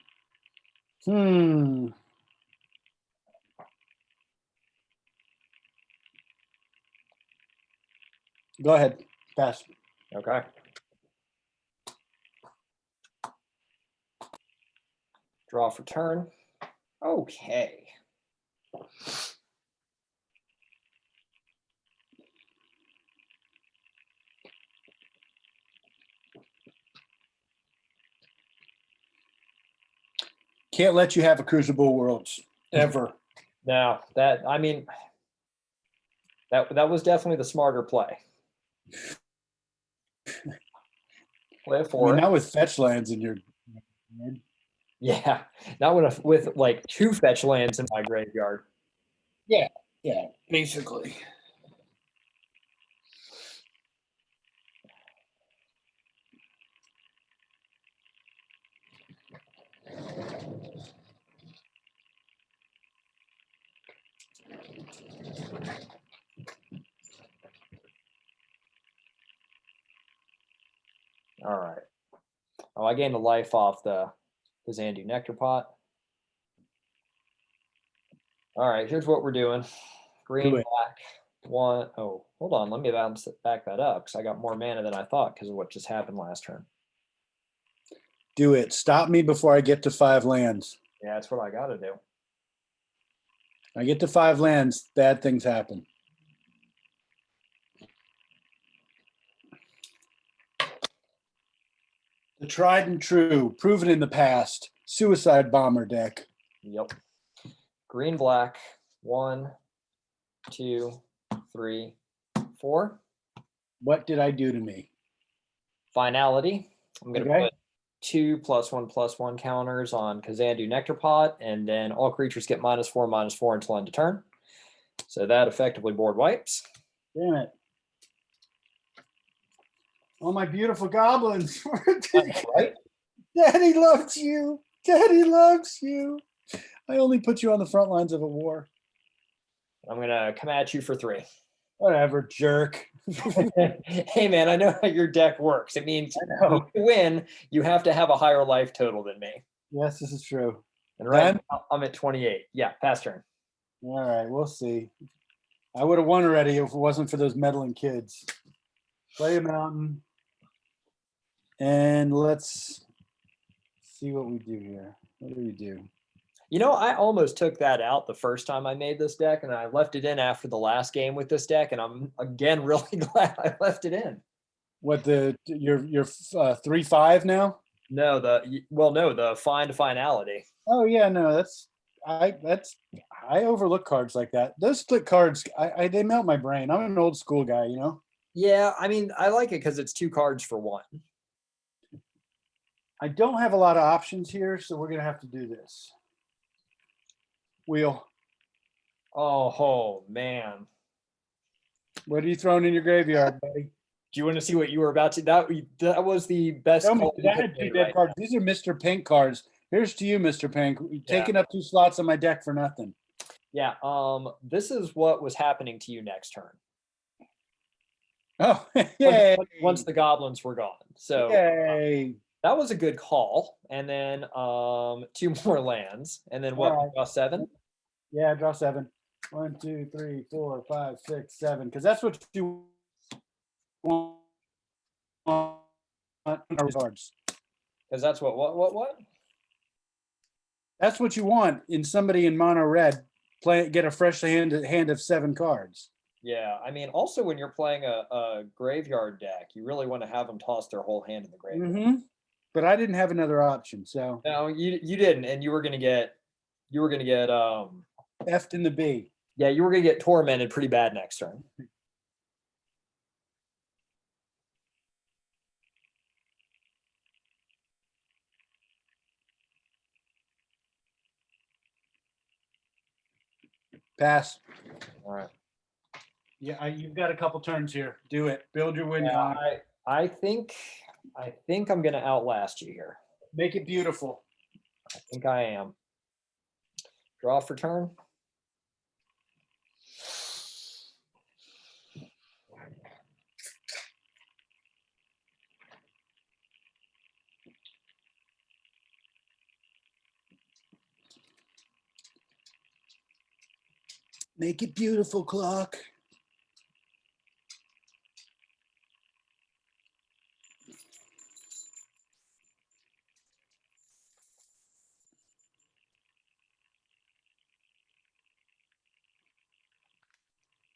S1: Go ahead. Pass.
S2: Okay. Draw for turn. Okay.
S1: Can't let you have a Crucible Worlds ever.
S2: Now that was definitely the smarter play. Play a
S1: I mean,
S2: forest.
S1: not with fetch lands in your.
S2: Yeah, not with like 2 fetch lands in my graveyard.
S1: Yeah, basically.
S2: All right. Oh, I gained a life off the Xandu Nectar Pot. All right, here's what we're doing. Green,
S1: Do it.
S2: black, 1. Oh, hold on. Let me back that up because I got more mana than I thought because of what just happened last turn.
S1: Do it. Stop me before I get to 5 lands.
S2: Yeah, that's what I got to do.
S1: I get to 5 lands, bad things happen. The tried and true, proven in the past, suicide bomber deck.
S2: Yep. Green, black, 1, 2, 3, 4.
S1: What did I do to me?
S2: Finality. I'm going to
S1: Okay.
S2: put 2+1/+1 counters on Xandu Nectar Pot, and then all creatures get -4/-4 until end of turn. So that effectively board wipes.
S1: Damn it. Oh, my beautiful goblins.
S2: Right?
S1: Daddy loves you. Daddy loves you. I only put you on the front lines of a war.
S2: I'm going to come at you for 3.
S1: Whatever, jerk.
S2: Hey, man, I know how your deck works. It means to win, you have to have a higher life total than me.
S1: Yes, this is true.
S2: And right
S1: Done?
S2: now, I'm at 28. Yeah, pass turn.
S1: All right, we'll see. I would have won already if it wasn't for those meddling kids. Play a mountain. And let's see what we do here. What do we do?
S2: You know, I almost took that out the first time I made this deck, and I left it in after the last game with this deck, and I'm again really glad I left it in.
S1: What you're 3-5 now?
S2: No, the find finality.
S1: Oh yeah, no, I overlook cards like that. Those split cards, they melt my brain. I'm an old school guy, you know.
S2: Yeah, I mean, I like it because it's 2 cards for 1.
S1: I don't have a lot of options here, so we're gonna have to do this. Wheel.
S2: Oh man.
S1: What are you throwing in your graveyard, buddy?
S2: Do you want to see what you were about to? That was the best.
S1: Tell me,
S2: call you
S1: I
S2: could
S1: had 2
S2: make
S1: dead
S2: right
S1: cards. These are Mr. Pink cards. Here's to you, Mr. Pink. You're taking up 2 slots on my deck for nothing.
S2: Yeah. This is what was happening to you next turn.
S1: Oh, yay!
S2: Once the goblins were gone. So
S1: yay!
S2: that was a good call. And then 2 more lands, and then what?
S1: All
S2: Draw 7.
S1: Yeah, draw 7. 1, 2, 3, 4, 5, 6, 7. Because that's what you want cards.
S2: Because that's what?
S1: That's what you want in somebody in mono red. Get a fresh hand of 7 cards.
S2: Yeah, I mean, also when you're playing a graveyard deck, you really want to have them toss their whole hand in the graveyard.
S1: Mm-hmm. But I didn't have another option, so
S2: No, you didn't, and you were gonna get
S1: F'd in the B.
S2: yeah, you were gonna get tormented pretty bad next turn.
S1: Pass.
S2: All right.
S1: Yeah, you've got a couple turns here. Do it. Build your win
S2: Yeah,
S1: con.
S2: I think I'm gonna outlast you here.
S1: Make it beautiful.
S2: I think I am. Draw for turn.
S1: Make it beautiful, clock.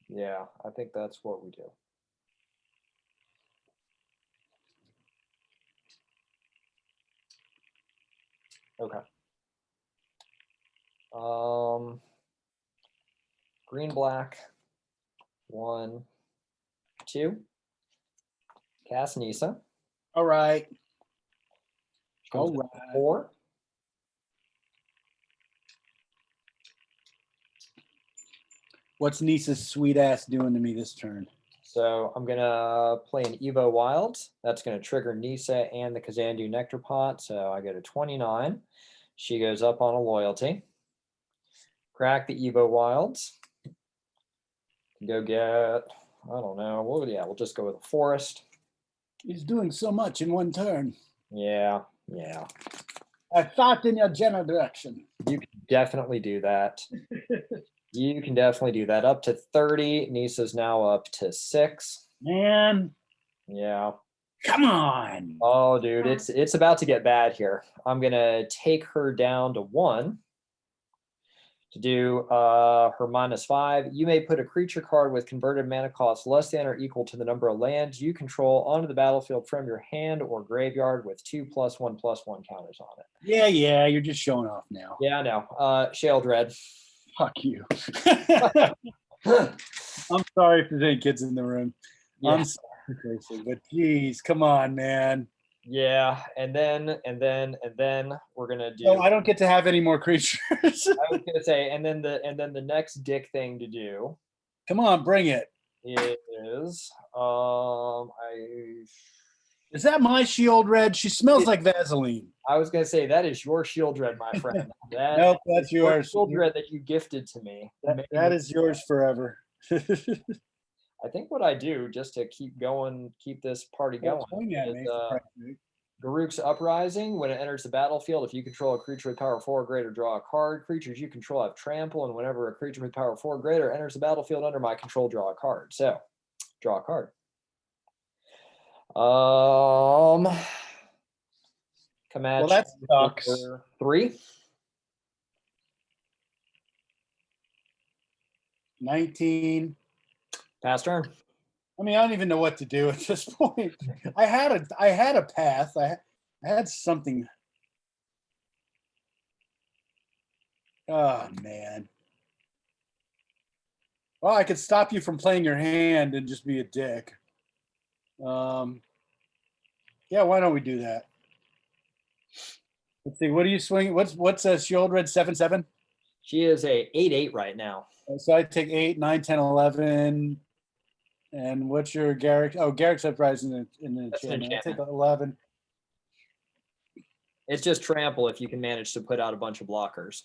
S2: Yeah, I think that's what we do. Okay. Green, black. 1, 2. Cast Nisa.
S1: All right.
S2: Comes
S1: All
S2: in
S1: right.
S2: 4.
S1: What's Nisa's sweet ass doing to me this turn?
S2: So I'm gonna play an Evo Wild. That's gonna trigger Nisa and the Kazandu Nectar Pot. So I go to 29. She goes up on a loyalty. Crack the Evo Wilds. Go get, I don't know. Well, yeah, we'll just go with a forest.
S1: He's doing so much in one turn.
S2: Yeah.
S1: I thought in your general direction.
S2: You can definitely do that. You can definitely do that. Up to 30. Nisa's now up to 6.
S1: Man,
S2: Yeah.
S1: come on.
S2: Oh, dude, it's about to get bad here. I'm gonna take her down to 1 to do her -5. You may put a creature card with converted mana cost less than or equal to the number of lands you control onto the battlefield from your hand or graveyard with 2+1/+1 counters on it.
S1: Yeah, you're just showing off now.
S2: Yeah, I know. Shale Dread.
S1: Fuck you. I'm sorry if there's any kids in the room.
S2: Yeah.
S1: I'm sorry, Tracy, but geez, come on, man.
S2: Yeah, and then we're gonna do.
S1: Oh, I don't get to have any more creatures.
S2: I was gonna say, and then the next dick thing to do
S1: Come on, bring it.
S2: is
S1: Is that my shield red? She smells like Vaseline.
S2: I was gonna say that is your shield dread, my friend. That
S1: Nope, that's
S2: is your
S1: yours.
S2: shield dread that you gifted to me.
S1: That is yours forever.
S2: I think what I do just to keep this party going.
S1: Swing at
S2: is,
S1: me, for Christ's sake.
S2: Garruk's Uprising. When it enters the battlefield, if you control a creature with power 4 or greater, draw a card. Creatures you control have trample, and whenever a creature with power 4 or greater enters the battlefield under my control, draw a card. So, draw a card. Command.
S1: Well, that sucks.
S2: 3.
S1: 19.
S2: Pass turn.
S1: I mean, I don't even know what to do at this point. I had a path. I had something. Oh man. Well, I could stop you from playing your hand and just be a dick. Yeah, why don't we do that? Let's see. What are you swinging? What's a shield red 7/7?
S2: She is a 8/8 right now.
S1: So I take 8, 9, 10, 11. And what's your Garrick? Oh, Garrick's Uprising in the enchantment. I take 11.
S2: It's just trample if you can manage to put out a bunch of blockers.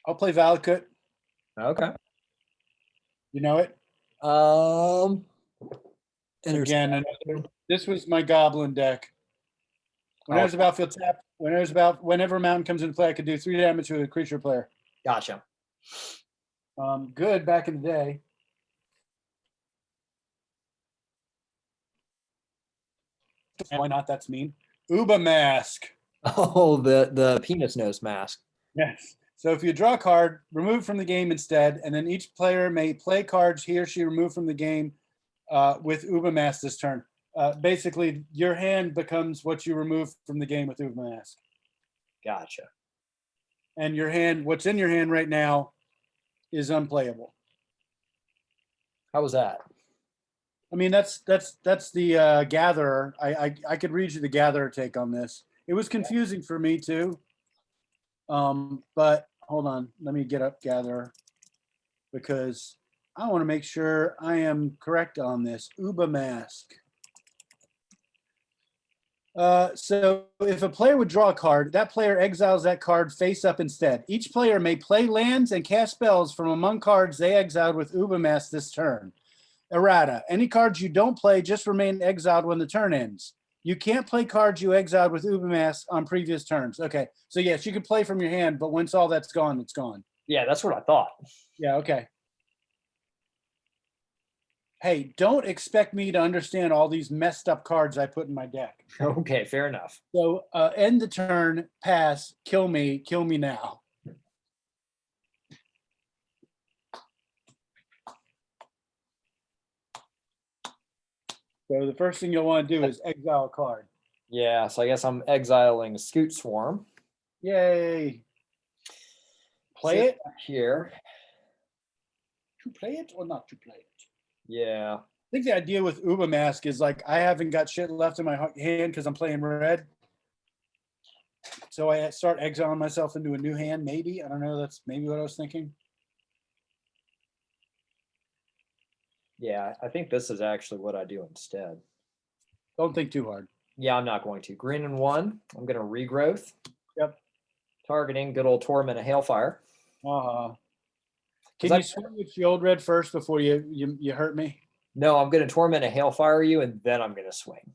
S1: I'll play Valakut.
S2: Okay.
S1: You know it? Again, this was my goblin deck. When I was battlefield tap, whenever a mountain comes into play, I could do 3 damage to a creature player.
S2: Gotcha.
S1: Good back in the day. Why not? That's mean. Uba Mask.
S2: Oh, the penis nose mask.
S1: Yes. So if you draw a card, remove it from the game instead, and then each player may play cards he or she removed from the game with Uba Mask this turn. Basically, your hand becomes what you remove from the game with Uba Mask.
S2: Gotcha.
S1: And your hand, what's in your hand right now, is unplayable.
S2: How was that?
S1: I mean, that's the Gatherer. I could read you the Gatherer take on this. It was confusing for me too. But hold on, let me get up Gatherer because I want to make sure I am correct on this. Uba Mask. So if a player would draw a card, that player exiles that card face up instead. Each player may play lands and cast spells from among cards they exiled with Uba Mask this turn. Errata. Any cards you don't play just remain exiled when the turn ends. You can't play cards you exiled with Uba Mask on previous turns. Okay. So yes, you can play from your hand, but once all that's gone, it's gone.
S2: Yeah, that's what I thought.
S1: Yeah, okay. Hey, don't expect me to understand all these messed up cards I put in my deck.
S2: Okay, fair enough.
S1: So end the turn, pass, kill me now. So the first thing you'll want to do is exile a card.
S2: Yeah, so I guess I'm exiling Scoot Swarm.
S1: Yay. Play it
S2: here.
S1: To play it or not to play it?
S2: Yeah.
S1: I think the idea with Uba Mask is like I haven't got shit left in my hand because I'm playing red. So I start exiling myself into a new hand, maybe. I don't know. That's maybe what I was thinking.
S2: Yeah, I think this is actually what I do instead.
S1: Don't think too hard.
S2: Yeah, I'm not going to. Green and 1. I'm going to regrowth.
S1: Yep.
S2: Targeting good old Torment of Hailfire.
S1: Can you swing with the old red first before you hurt me?
S2: No, I'm going to Torment of Hailfire you, and then I'm going to swing.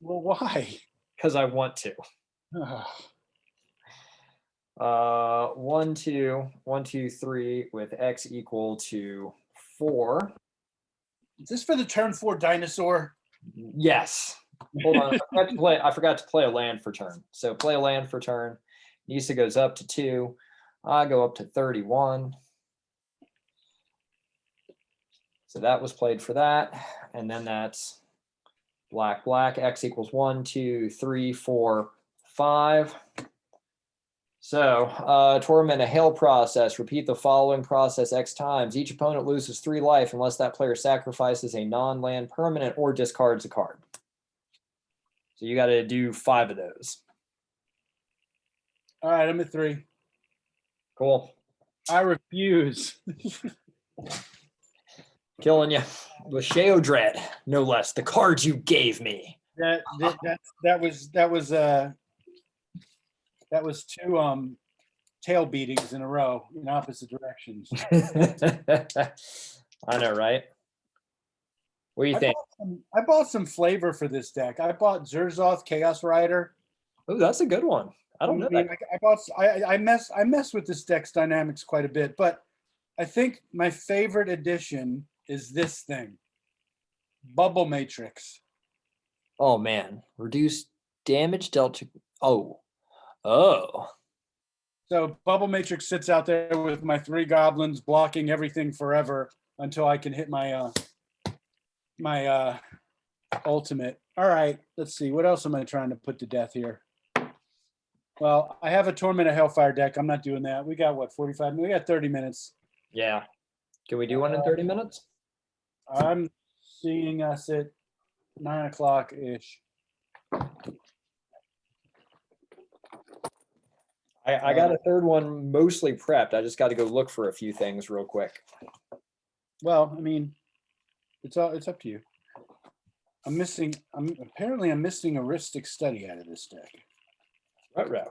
S1: Well, why?
S2: Because I want to. 1, 2, 1, 2, 3 with X equal to 4.
S1: Is this for the turn 4 dinosaur?
S2: Yes. Hold on. I forgot to play a land for turn. So play a land for turn. Nisa goes up to 2. I go up to 31. So that was played for that. And then that's black, black. X equals 1, 2, 3, 4, 5. So, Torment a Hail process. Repeat the following process X times. Each opponent loses 3 life unless that player sacrifices a non-land permanent or discards a card. So you got to do 5 of those.
S1: All right, I'm at 3.
S2: Cool.
S1: I refuse.
S2: Killing you with Sheo Dread, no less. The cards you gave me.
S1: That was 2 tail beatings in a row in opposite directions.
S2: I know, right? What do you think?
S1: I bought some flavor for this deck. I bought Zerzoth Chaos Rider.
S2: Oh, that's a good one. I don't know that.
S1: I mess with this deck's dynamics quite a bit, but I think my favorite addition is this thing, Bubble Matrix.
S2: Oh man, reduce damage dealt to. Oh.
S1: So Bubble Matrix sits out there with my 3 goblins blocking everything forever until I can hit my my ultimate. All right, let's see. What else am I trying to put to death here? Well, I have a Torment of Hellfire deck. I'm not doing that. We got what, 45 minutes? We got 30 minutes.
S2: Yeah. Can we do one in 30 minutes?
S1: I'm seeing us at 9 o'clock ish.
S2: I got a third one mostly prepped. I just got to go look for a few things real quick.
S1: Well, I mean, it's up to you. I'm missing a Heuristic Study out of this deck.
S2: Right.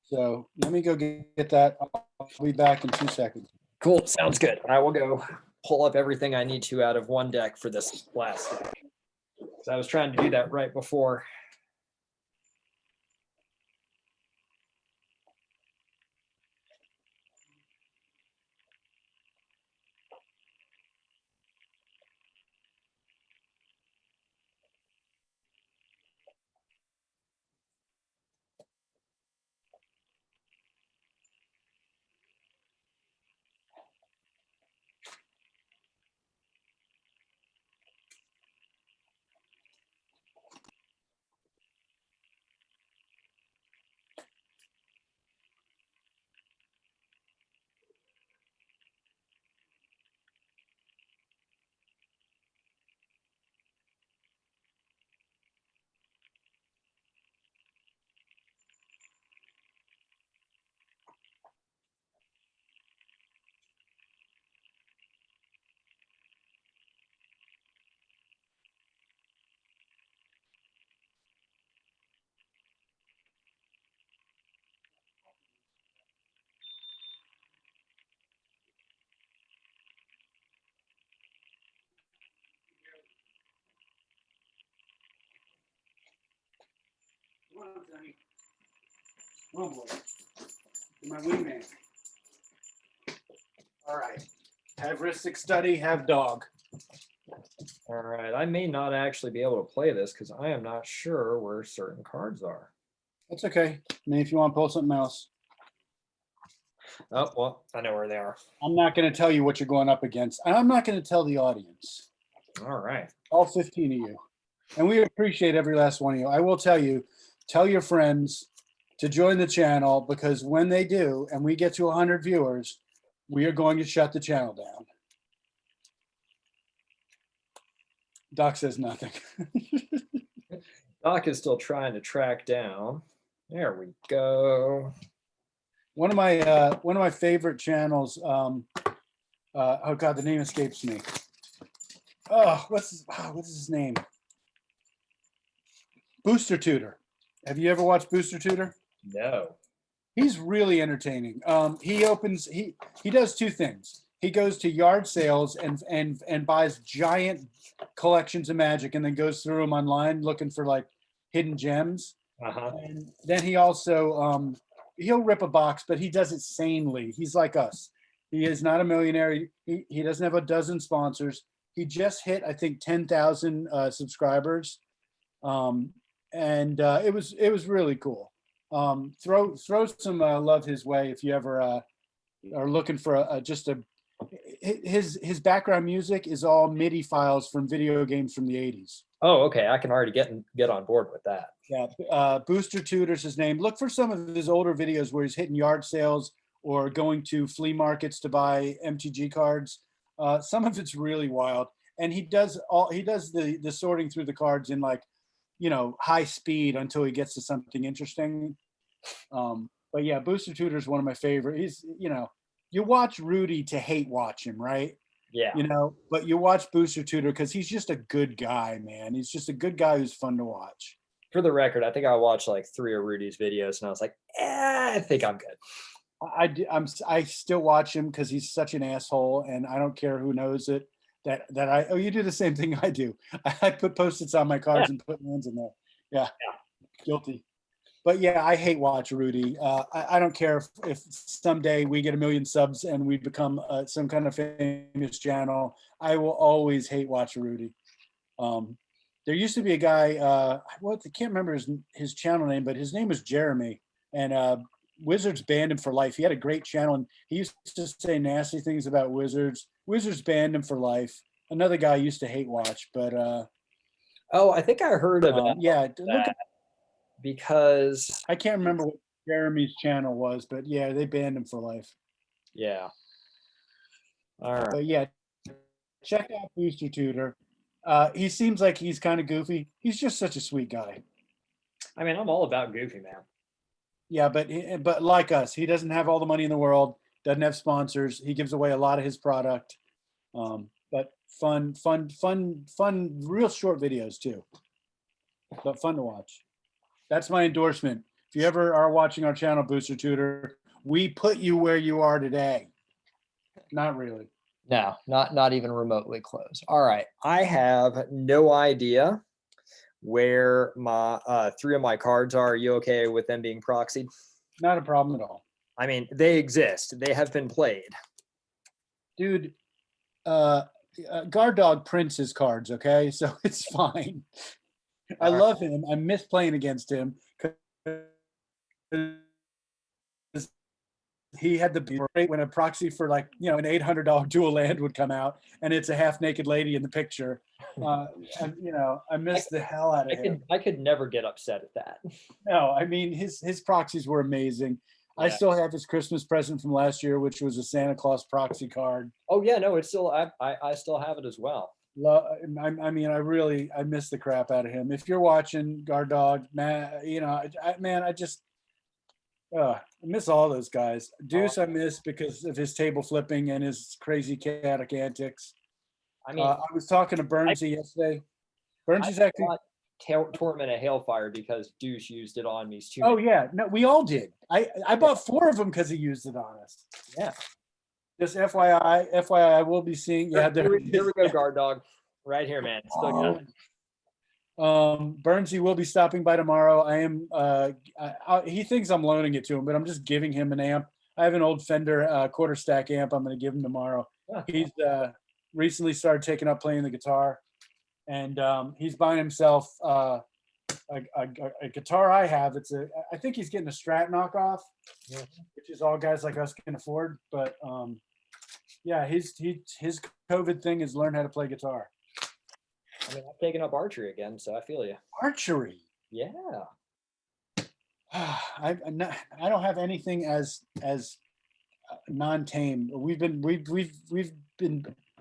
S1: So let me go get that. I'll be back in 2 seconds.
S2: Cool. Sounds good. I will go pull up everything I need to out of one deck for this last deck. So I was trying to do that right before.
S1: Oh boy, my wingman. All right, have Heuristic Study, have dog.
S2: All right. I may not actually be able to play this because I am not sure where certain cards are.
S1: That's okay. I mean, if you want to pull something else.
S2: Oh, well, I know where they are.
S1: I'm not going to tell you what you're going up against. And I'm not going to tell the audience.
S2: All right.
S1: All 15 of you. And we appreciate every last one of you. I will tell you, tell your friends to join the channel, because when they do, and we get to 100 viewers, we are going to shut the channel down. Doc says nothing.
S2: Doc is still trying to track down There we go.
S1: One of my favorite channels. Oh God, the name escapes me. Oh, what's his name? Booster Tutor. Have you ever watched Booster Tutor?
S2: No.
S1: He's really entertaining. He does two things. He goes to yard sales and buys giant collections of magic and then goes through them online looking for like hidden gems.
S2: Uh-huh.
S1: And then he also he'll rip a box, but he does it sanely. He's like us. He is not a millionaire. He doesn't have a dozen sponsors. He just hit, I think, 10,000 subscribers, and it was really cool. Throw some love his way if you ever are looking for his background music is all MIDI files from video games from the 80s.
S2: Oh, okay. I can already get on board with that.
S1: Yeah, Booster Tutor's his name. Look for some of his older videos where he's hitting yard sales or going to flea markets to buy MTG cards. Some of it's really wild, and he does the sorting through the cards in like, high speed until he gets to something interesting. But yeah, Booster Tutor is one of my favorite. He's, you watch Rudy to hate watch him, right?
S2: Yeah.
S1: But you watch Booster Tutor because he's just a good guy, man. He's just a good guy who's fun to watch.
S2: For the record, I think I watched like 3 of Rudy's videos and I was like, I think I'm good.
S1: I still watch him because he's such an asshole, and I don't care who knows it. You do the same thing I do. I put Post-its on my cards and put ones in there. Yeah. Guilty. But yeah, I hate watch Rudy. I don't care if someday we get 1 million subs and we become some kind of famous channel. I will always hate watch Rudy. There used to be a guy, I can't remember his channel name, but his name was Jeremy, and Wizards banned him for life. He had a great channel, and he used to say nasty things about Wizards. Wizards banned him for life. Another guy used to hate watch, but
S2: I think I heard about
S1: that.
S2: Because
S1: I can't remember what Jeremy's channel was, but yeah, they banned him for life.
S2: Yeah. All right.
S1: But yeah, check out Booster Tutor. He seems like he's kind of goofy. He's just such a sweet guy.
S2: I mean, I'm all about goofy, man.
S1: Yeah, but like us, he doesn't have all the money in the world, doesn't have sponsors. He gives away a lot of his product. But fun, real short videos too. But fun to watch. That's my endorsement. If you ever are watching our channel, Booster Tutor, we put you where you are today. Not really.
S2: No, not even remotely close. All right. I have no idea where my 3 of my cards are. Are you okay with them being proxied?
S1: Not a problem at all.
S2: I mean, they exist. They have been played.
S1: Dude, Guard Dog prints his cards, okay? So it's fine. I love him. I miss playing against him. He had the great when a proxy for like, an $800 dual land would come out and it's a half naked lady in the picture. And, I miss the hell out of him.
S2: I could never get upset at that.
S1: No, I mean, his proxies were amazing. Yeah. I still have his Christmas present from last year, which was a Santa Claus proxy card.
S2: Oh yeah, no, it's still, I still have it as well.
S1: I mean, I miss the crap out of him. If you're watching, Guard Dog, man, I miss all those guys. Deuce, I miss because of his table flipping and his crazy chaotic antics. I mean, I was talking to Bernsey yesterday. Bernsey's actually
S2: Torment of Hailfire because Deuce used it on me too.
S1: Oh yeah, no, we all did. I bought 4 of them because he used it on us.
S2: Yeah.
S1: Just FYI, I will be seeing. Yeah,
S2: here we go, Guard Dog. Right here, man. Still got it.
S1: Bernsey will be stopping by tomorrow. I am. He thinks I'm loaning it to him, but I'm just giving him an amp. I have an old Fender quarter stack amp. I'm going to give him tomorrow. Yeah. He's recently started taking up playing the guitar, and he's buying himself a guitar I have. I think he's getting a Strat knockoff, which is all guys like us can afford. But yeah, his COVID thing is learn how to play guitar.
S2: I mean, I've taken up archery again, so I feel you.
S1: Archery?
S2: Yeah.
S1: I don't have anything as non-tame. We've been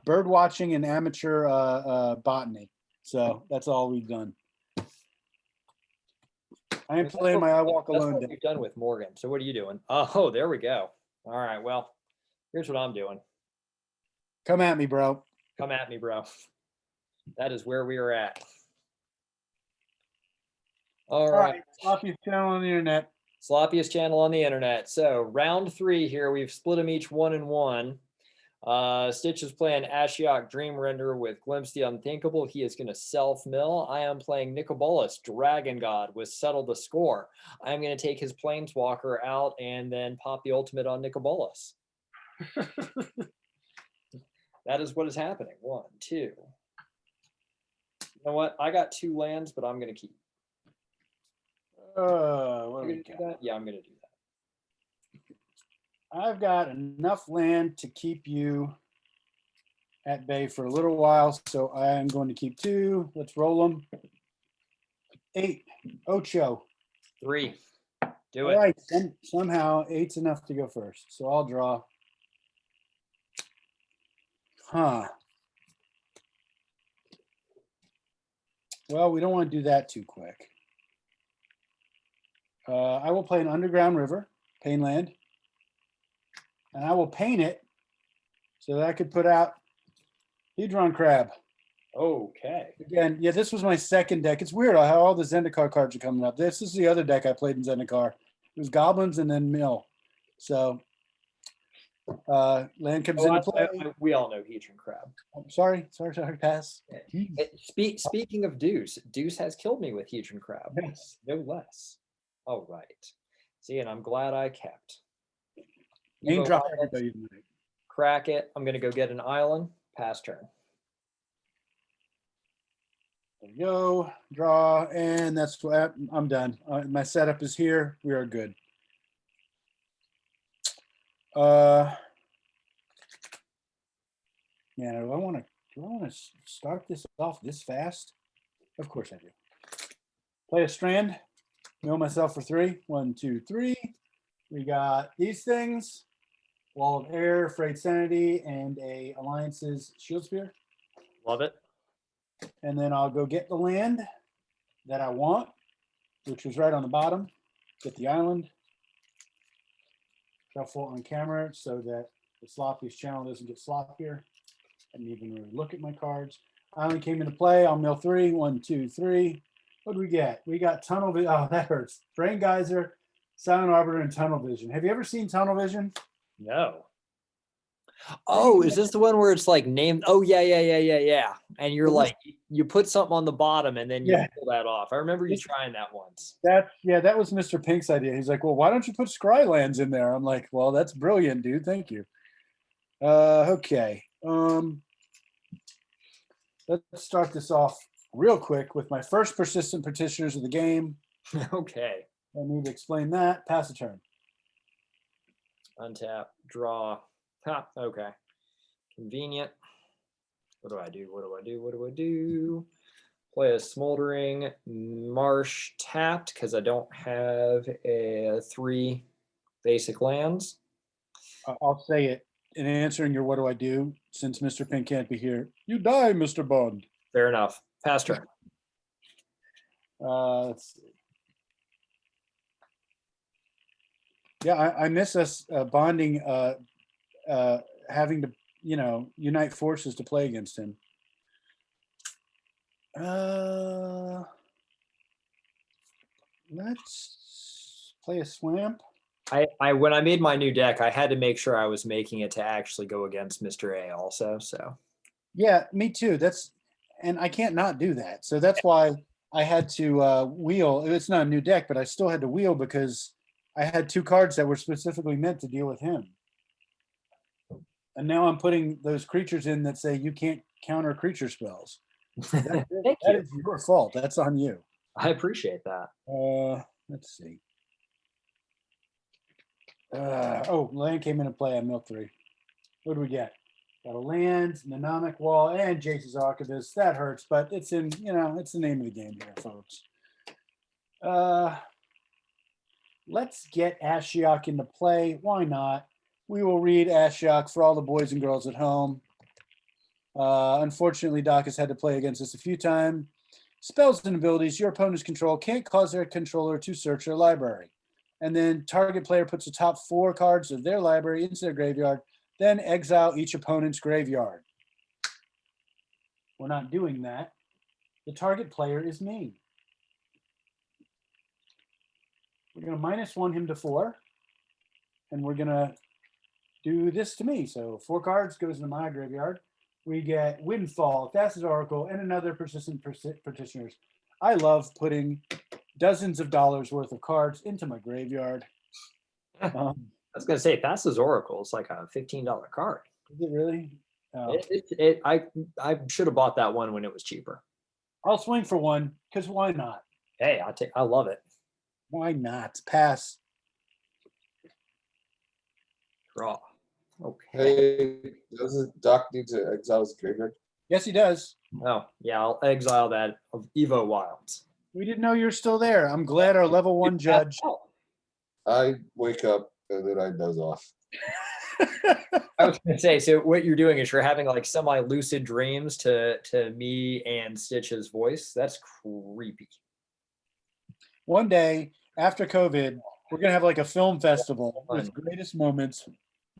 S1: bird watching and amateur botany. So that's all we've done. I am playing my I Walk
S2: That's
S1: Alone
S2: what
S1: deck.
S2: we've done with Morgan. So what are you doing? Oh, there we go. All right. Well, here's what I'm doing.
S1: Come at me, bro.
S2: Come at me, bro. That is where we are at. All right.
S1: Sloppiest channel on the internet.
S2: Sloppiest channel on the internet. So round 3 here. We've split them each 1 and 1. Stitch is playing Ashiok Dream Render with Glimpse the Unthinkable. He is going to self-mill. I am playing Nicobolus Dragon God with Settle the Score. I am going to take his Planeswalker out and then pop the ultimate on Nicobolus. That is what is happening. 1, 2. You know what? I got 2 lands, but I'm going to keep.
S1: What do
S2: You're
S1: we
S2: going to do
S1: got?
S2: that? Yeah, I'm going to do that.
S1: I've got enough land to keep you at bay for a little while, so I am going to keep 2. Let's roll them. 8. Ocho.
S2: 3. Do
S1: All
S2: it.
S1: right. Somehow 8's enough to go first, so I'll draw. Huh. Well, we don't want to do that too quick. I will play an Underground River, Pain Land, and I will paint it so that I could put out Hedron Crab.
S2: Okay.
S1: Again, yeah, this was my second deck. It's weird how all the Zendikar cards are coming up. This is the other deck I played in Zendikar. It was Goblins and then Mill. So land comes into play.
S2: We all know Hedron Crab.
S1: Sorry, pass.
S2: Speaking of Deuce, Deuce has killed me with Hedron Crab.
S1: Yes.
S2: No less. All right. See, and I'm glad I kept.
S1: Name
S2: Evo
S1: drop
S2: Islands,
S1: everybody tonight.
S2: crack it. I'm going to go get an island. Pass turn.
S1: There you go. Draw, and that's what I'm done. My setup is here. We are good. Yeah, do I want to start this off this fast? Of course I do. Play a strand. Mill myself for 3. 1, 2, 3. We got these things: Wall of Air, Frayed Sanity, and a Alliance's Shield Spear.
S2: Love it.
S1: And then I'll go get the land that I want, which was right on the bottom. Get the island. Shuffle on camera so that the sloppiest channel doesn't get sloppier. I didn't even really look at my cards. Island came into play. I'll mill 3. 1, 2, 3. What do we get? We got Tunnel Vision. Oh, that hurts. Brain Geyser, Silent Arbiter, and Tunnel Vision. Have you ever seen Tunnel Vision?
S2: No. Oh, is this the one where it's like named? Oh, yeah. And you're like, you put something on the bottom and then you pull that off. I remember you trying that once.
S1: That was Mr. Pink's idea. He's like, well, why don't you put Scrylands in there? I'm like, well, that's brilliant, dude. Thank you. Okay. Let's start this off real quick with my first persistent petitioners of the game.
S2: Okay.
S1: I need to explain that. Pass a turn.
S2: Untap, draw. Ha, okay. Convenient. What do I do? Play a Smoldering Marsh tapped because I don't have 3 basic lands.
S1: I'll say it in answering your what do I do, since Mr. Pink can't be here. You die, Mr. Bond.
S2: Fair enough. Pass turn.
S1: Let's see. Yeah, I miss us bonding, having to, unite forces to play against him. Let's play a Swamp.
S2: I when I made my new deck, I had to make sure I was making it to actually go against Mr. A also. So
S1: yeah, me too. And I can't not do that. So that's why I had to wheel. It's not a new deck, but I still had to wheel because I had 2 cards that were specifically meant to deal with him. And now I'm putting those creatures in that say you can't counter creature spells. That is your fault. That's on you.
S2: I appreciate that.
S1: Let's see. Land came into play. I milled 3. What do we get? Got a land, Mnemonic Wall, and Jace's Archivist. That hurts, but it's in, it's the name of the game here, folks. Let's get Ashiok into play. Why not? We will read Ashiok for all the boys and girls at home. Unfortunately, Doc has had to play against us a few times. Spells and abilities your opponents control can't cause their controller to search their library. And then target player puts the top 4 cards of their library into their graveyard, then exile each opponent's graveyard. We're not doing that. The target player is me. We're going to -1 him to 4. And we're going to do this to me. So 4 cards goes into my graveyard. We get Windfall, Thassa's Oracle, and another Persistent Petitioners. I love putting dozens of dollars worth of cards into my graveyard.
S2: I was going to say, Thassa's Oracle is like a $15 card.
S1: Is it really?
S2: I should have bought that one when it was cheaper.
S1: I'll swing for one, because why not?
S2: Hey, I love it.
S1: Why not? Pass.
S2: Draw. Okay.
S3: Hey, doesn't Doc need to exile his graveyard?
S1: Yes, he does.
S2: Oh, yeah, I'll exile that of Evo Wilds.
S1: We didn't know you were still there. I'm glad our level 1 judge.
S3: I wake up and then I doze off.
S2: I was going to say, so what you're doing is you're having like semi-lucid dreams to me and Stitch's voice. That's creepy.
S1: One day after COVID, we're going to have like a film festival with greatest moments.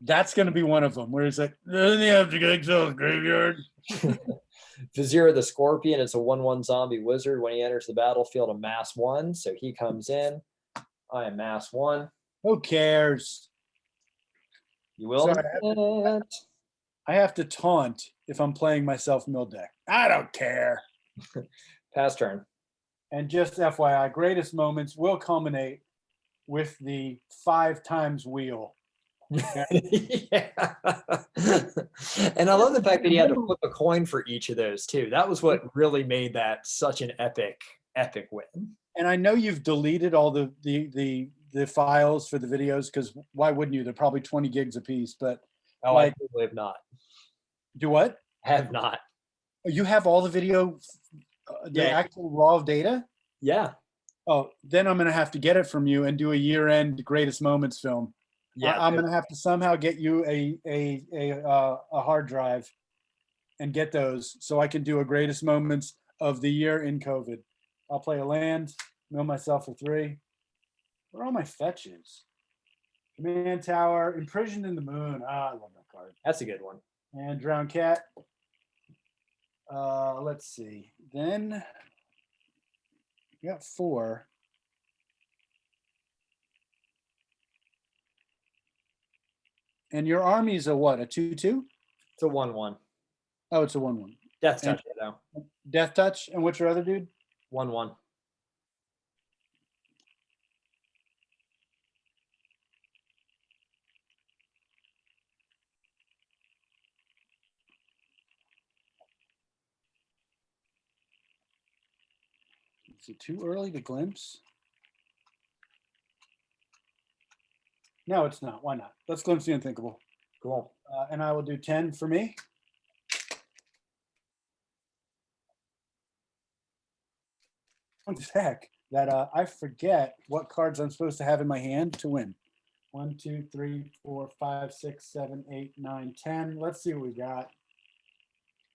S1: That's going to be one of them, where it's like, doesn't he have to exile his graveyard?
S2: Vizier the Scorpion is a 1/1 zombie wizard. When he enters the battlefield, amass 1. So he comes in. I amass 1.
S1: Who cares?
S2: You will.
S1: Sorry, I have to taunt if I'm playing myself mill deck. I don't care.
S2: Pass turn.
S1: And just FYI, greatest moments will culminate with the 5 times wheel.
S2: Yeah. And I love the fact that he had to flip a coin for each of those too. That was what really made that such an epic win.
S1: And I know you've deleted all the files for the videos, because why wouldn't you? They're probably 20 gigs a piece. But
S2: I probably have not.
S1: Do what?
S2: Have not.
S1: You have all the video, the actual raw data?
S2: Yeah.
S1: Oh, then I'm gonna have to get it from you and do a year-end greatest moments film.
S2: Yeah,
S1: I'm gonna have to somehow get you a hard drive and get those, so I can do a greatest moments of the year in COVID. I'll play a land, mill myself for 3. Where are all my fetches? Command Tower, Imprisoned in the Moon. I love that card.
S2: That's a good one.
S1: And Drown Cat. Let's see. Then you got 4. And your army's a what? A 2/2?
S2: It's a 1/1.
S1: Oh, it's a 1/1.
S2: Death touch though.
S1: Death touch. And what's your other dude?
S2: 1/1.
S1: Is it too early to glimpse? No, it's not. Why not? Let's glimpse the unthinkable.
S2: Cool.
S1: And I will do 10 for me. What the heck? That I forget what cards I'm supposed to have in my hand to win. 1, 2, 3, 4, 5, 6, 7, 8, 9, 10. Let's see what we got.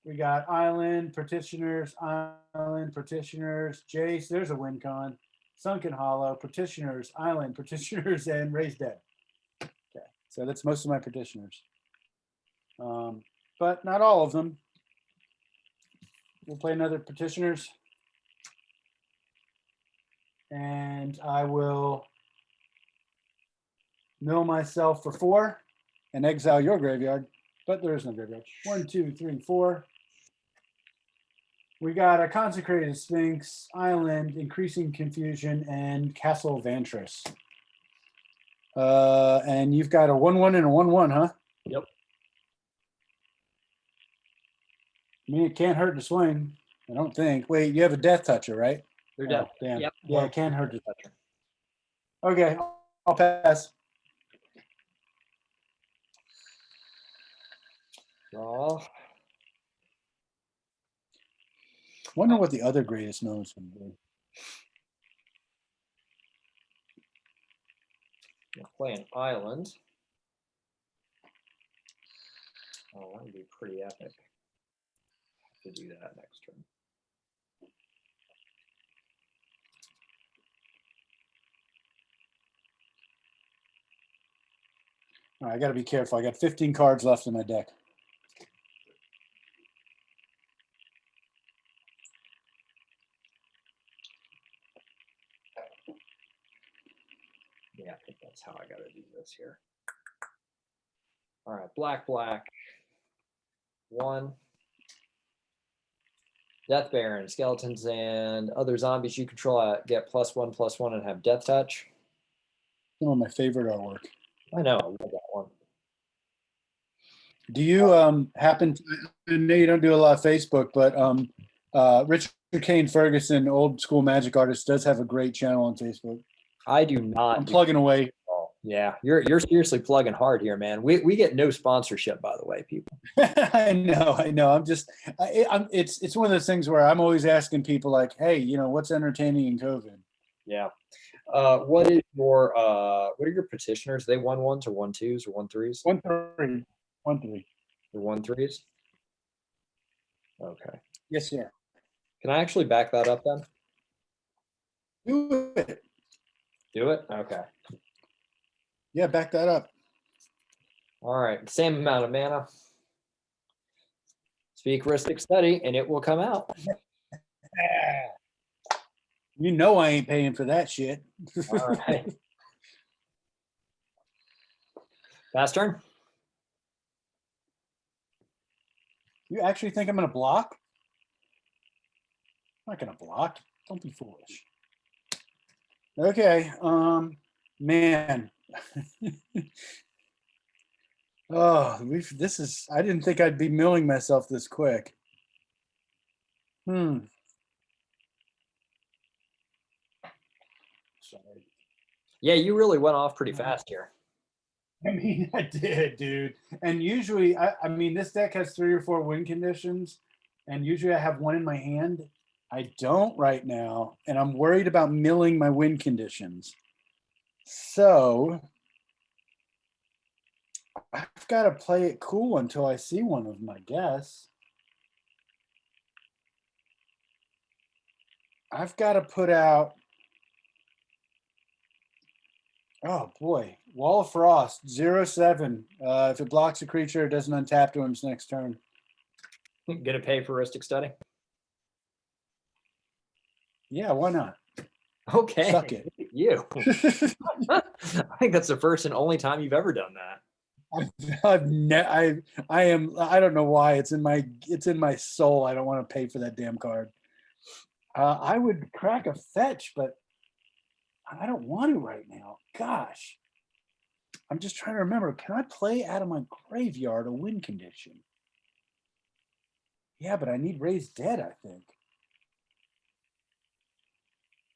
S1: We got Island, Petitioners, Jace. There's a win con. Sunken Hollow, Petitioners, Island, Petitioners, and Raised Dead. Okay, so that's most of my Petitioners. But not all of them. We'll play another Petitioners. And I will mill myself for 4 and exile your graveyard, but there is no graveyard. 1, 2, 3, 4. We got a Consecrated Sphinx, Island, Increasing Confusion, and Castle Vantress. And you've got a 1/1 and a 1/1, huh?
S2: Yep.
S1: I mean, it can't hurt to swing, I don't think. Wait, you have a Death Toucher, right?
S2: They're dead.
S1: Damn.
S2: Yep.
S1: Yeah, it can't hurt to touch. Okay, I'll pass.
S2: Draw.
S1: Wonder what the other greatest moments would be.
S2: I'll play an island. Oh, that would be pretty epic to do that next turn.
S1: I got to be careful. I got 15 cards left in my deck.
S2: Yeah, I think that's how I got to do this here. All right, black, black. 1. Death Baron, skeletons, and other zombies you control get +1/+1 and have death touch.
S1: Some of my favorite artwork.
S2: I know, I love that one.
S1: Do you happen to, I know you don't do a lot of Facebook, but Richard Kane Ferguson, old school Magic artist, does have a great channel on Facebook.
S2: I do not.
S1: I'm plugging away.
S2: Yeah, you're seriously plugging hard here, man. We get no sponsorship, by the way, people.
S1: I know. I'm just, it's one of those things where I'm always asking people like, hey, what's entertaining in COVID?
S2: Yeah. What are your petitioners? Are they 1/1s or 1/2s or 1/3s?
S1: 1-3. 1-3.
S2: They're 1/3s. Okay.
S1: Yes, sir.
S2: Can I actually back that up then?
S1: Do it.
S2: Do it? Okay.
S1: Yeah, back that up.
S2: All right. Same amount of mana. Speak Ristic Study, and it will come out.
S1: You know I ain't paying for that shit.
S2: All right. Fast turn.
S1: You actually think I'm going to block? I'm not going to block. Don't be foolish. Okay. Man. Oh, I didn't think I'd be milling myself this quick. Sorry.
S2: Yeah, you really went off pretty fast here.
S1: I mean, I did, dude. And usually, I mean, this deck has 3 or 4 win conditions, and usually I have one in my hand. I don't right now, and I'm worried about milling my win conditions. So I've got to play it cool until I see one of them, I guess. I've got to put out, oh boy, Wall of Frost, 0/7. If it blocks a creature, it doesn't untap to him's next turn.
S2: Gonna pay for Ristic Study?
S1: Yeah, why not?
S2: Okay.
S1: Suck it.
S2: You. I think that's the first and only time you've ever done that.
S1: I don't know why it's in my soul. I don't want to pay for that damn card. I would crack a fetch, but I don't want to right now. Gosh, I'm just trying to remember. Can I play out of my graveyard a win condition? Yeah, but I need Raised Dead, I think.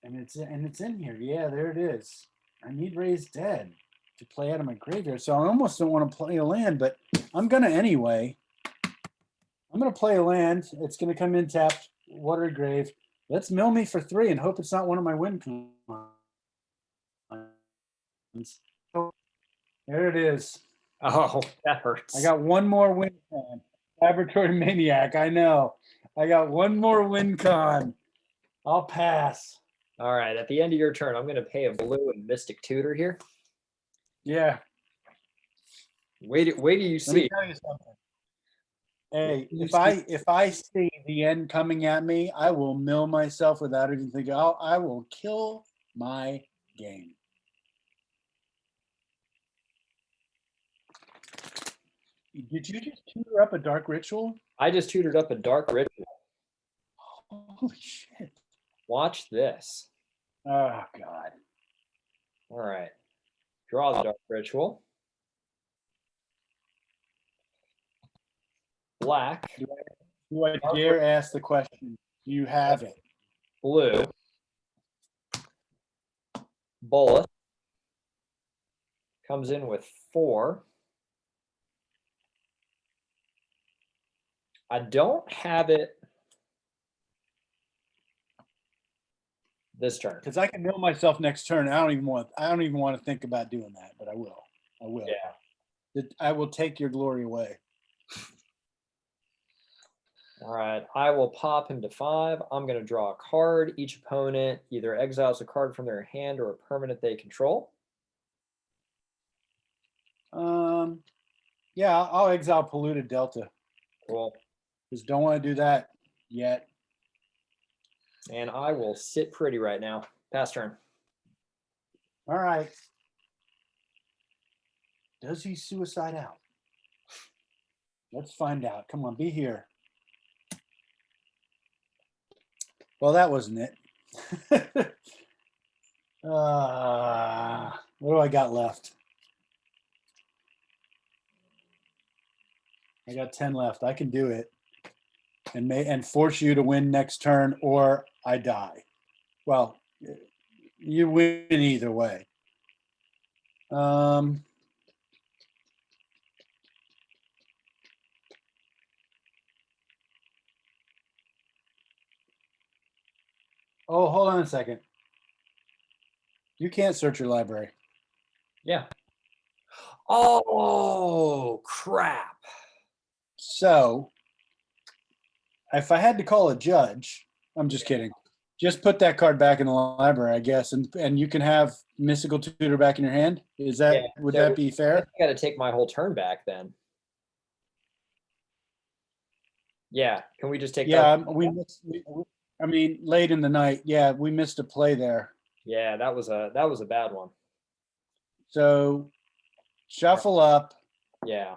S1: And it's in here. Yeah, there it is. I need Raised Dead to play out of my graveyard. So I almost don't want to play a land, but I'm gonna anyway. I'm gonna play a land. It's gonna come in tapped, Watery Grave. Let's mill me for 3 and hope it's not one of my win cons. There it is.
S2: Oh, that hurts.
S1: I got one more win con. Laboratory Maniac. I know. I got one more win con. I'll pass.
S2: All right. At the end of your turn, I'm going to pay a blue and Mystic Tutor here.
S1: Yeah.
S2: Wait do you
S1: Let
S2: see?
S1: me tell you something. Hey, if I see the end coming at me, I will mill myself without even thinking. I will kill my game. Did you just tutor up a Dark Ritual?
S2: I just tutored up a Dark Ritual.
S1: Holy shit.
S2: Watch this.
S1: Oh, God.
S2: All right. Draw the Dark Ritual. Black.
S1: Do I dare ask the question? Do you have it?
S2: Blue. Bullet. Comes in with 4. I don't have it this turn.
S1: Because I can mill myself next turn. I don't even want to think about doing that, but I will.
S2: Yeah.
S1: I will take your glory away.
S2: All right. I will pop him to 5. I'm going to draw a card. Each opponent either exiles a card from their hand or a permanent they control.
S1: Yeah, I'll exile polluted Delta.
S2: Cool.
S1: Just don't want to do that yet.
S2: And I will sit pretty right now. Pass turn.
S1: All right. Does he suicide out? Let's find out. Come on, be here. Well, that wasn't it. What do I got left? I got 10 left. I can do it. And force you to win next turn, or I die. Well, you win either way. Oh, hold on a second. You can't search your library.
S2: Yeah. Oh, crap.
S1: So if I had to call a judge, I'm just kidding. Just put that card back in the library, I guess, and you can have Mystical Tutor back in your hand. Is that would that be fair?
S2: I got to take my whole turn back then. Yeah. Can we just take?
S1: Yeah, I mean, late in the night. Yeah, we missed a play there.
S2: Yeah, that was a bad one.
S1: So shuffle up.
S2: Yeah.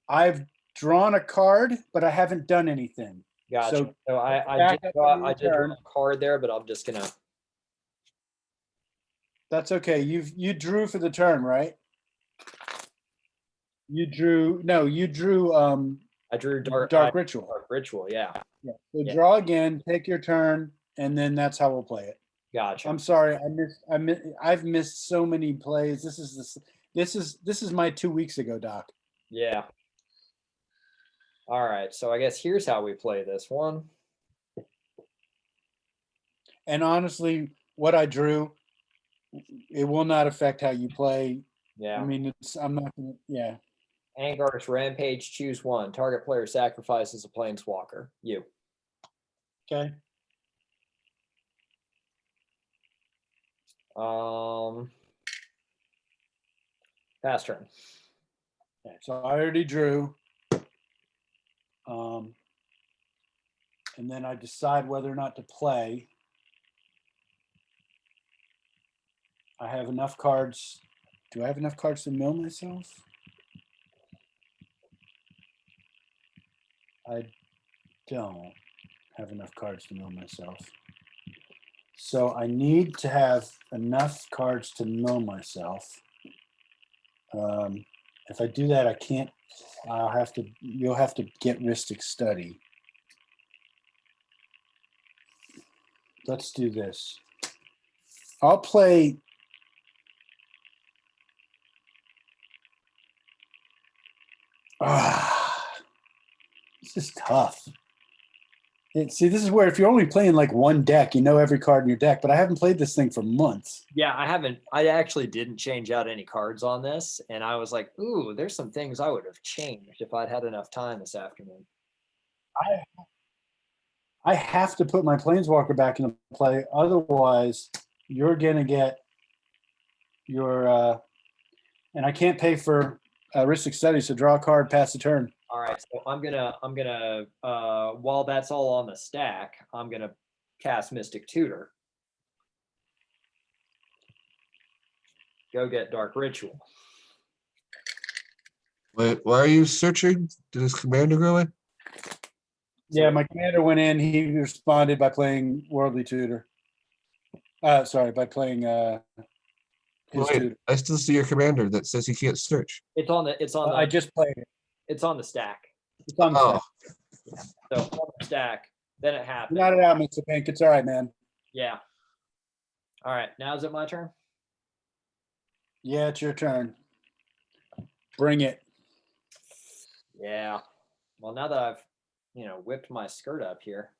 S1: I've drawn a card, but I haven't done anything.
S2: Gotcha. So I
S1: back
S2: did
S1: up
S2: draw,
S1: to your
S2: I did draw
S1: turn.
S2: a card there, but I'm just gonna.
S1: That's okay. You drew for the turn, right? You drew.
S2: I drew dark
S1: Ritual.
S2: Dark Ritual. Yeah.
S1: Yeah. So
S2: Yeah.
S1: draw again, take your turn, and then that's how we'll play it.
S2: Gotcha.
S1: I'm sorry, I've missed so many plays. This is my 2 weeks ago, Doc.
S2: Yeah. All right. So I guess here's how we play this one.
S1: And honestly, what I drew, it will not affect how you play.
S2: Yeah.
S1: I mean, I'm not gonna, yeah.
S2: Angar's Rampage, choose one. Target player sacrifices a planeswalker. You.
S1: Okay.
S2: Pass turn.
S1: Okay, so I already drew. And then I decide whether or not to play. I have enough cards. Do I have enough cards to mill myself? I don't have enough cards to mill myself. So I need to have enough cards to mill myself. If I do that, I can't. You'll have to get Ristic Study. Let's do this. I'll play. This is tough. See, this is where if you're only playing like one deck, you know every card in your deck, but I haven't played this thing for months.
S2: Yeah, I haven't. I actually didn't change out any cards on this, and I was like, ooh, there's some things I would have changed if I'd had enough time this afternoon.
S1: I have to put my Planeswalker back into play. Otherwise, you're going to get your, and I can't pay for Ristic Study, so draw a card, pass the turn.
S2: All right, so I'm gonna while that's all on the stack, I'm gonna cast Mystic Tutor. Go get Dark Ritual.
S3: Wait, why are you searching? Did his commander go in?
S1: Yeah, my commander went in. He responded by playing Worldly Tutor. Sorry, by playing his
S3: Wait,
S1: tutor.
S3: I still see your commander that says he can't search.
S2: It's on the.
S1: I just played it.
S2: It's on the stack.
S1: It's on the
S3: Oh,
S1: stack.
S2: So on the stack, then it happened.
S1: Not it out, Mr. Pink. It's all right, man.
S2: Yeah. All right. Now is it my turn?
S1: Yeah, it's your turn. Bring it.
S2: Yeah. Well, now that I've, whipped my skirt up here.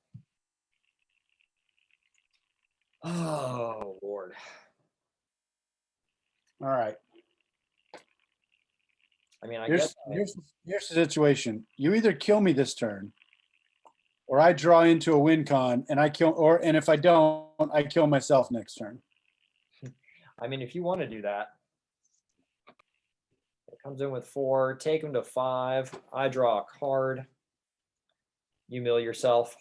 S2: Oh, Lord.
S1: All right.
S2: I mean, I
S1: Here's
S2: guess.
S1: the situation. You either kill me this turn, or I draw into a win con and I kill, and if I don't, I kill myself next turn.
S2: I mean, if you want to do that. Comes in with 4. Take him to 5. I draw a card. You mill yourself.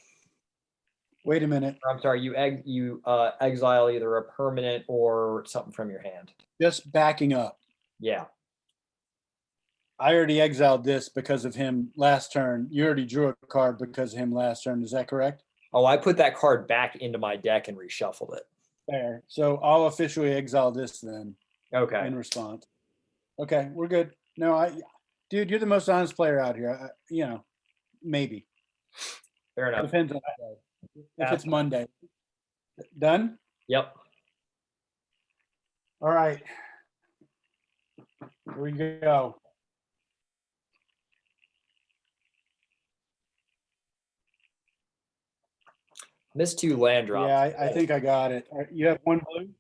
S1: Wait a minute.
S2: I'm sorry. You exile either a permanent or something from your hand.
S1: Just backing up.
S2: Yeah.
S1: I already exiled this because of him last turn. You already drew a card because of him last turn. Is that correct?
S2: Oh, I put that card back into my deck and reshuffled it.
S1: Fair. So I'll officially exile this then
S2: Okay.
S1: in response. Okay, we're good. No, dude, you're the most honest player out here. Maybe.
S2: Fair enough.
S1: Depends on the day. If it's Monday. Done?
S2: Yep.
S1: All right. Here we go.
S2: Missed 2 land drops.
S1: Yeah, I think I got it. You have one blue?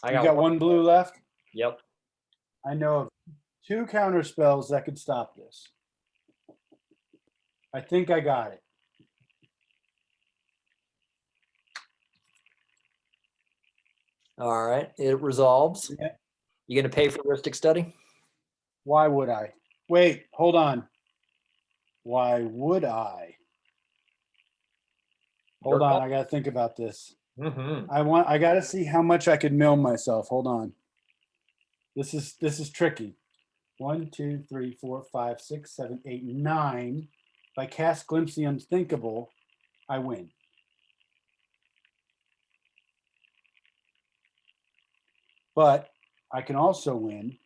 S2: I
S1: You got one blue left?
S2: Yep.
S1: I know of 2 counter spells that could stop this. I think I got it.
S2: All right. It resolves.
S1: Yeah.
S2: You going to pay for Ristic Study?
S1: Why would I? Wait, hold on. Why would I? Hold on, I got to think about this.
S2: Mm-hmm.
S1: I got to see how much I could mill myself. Hold on. This is tricky. 1, 2, 3, 4, 5, 6, 7, 8, 9. If I cast Glimpse the Unthinkable, I win. But I can also win.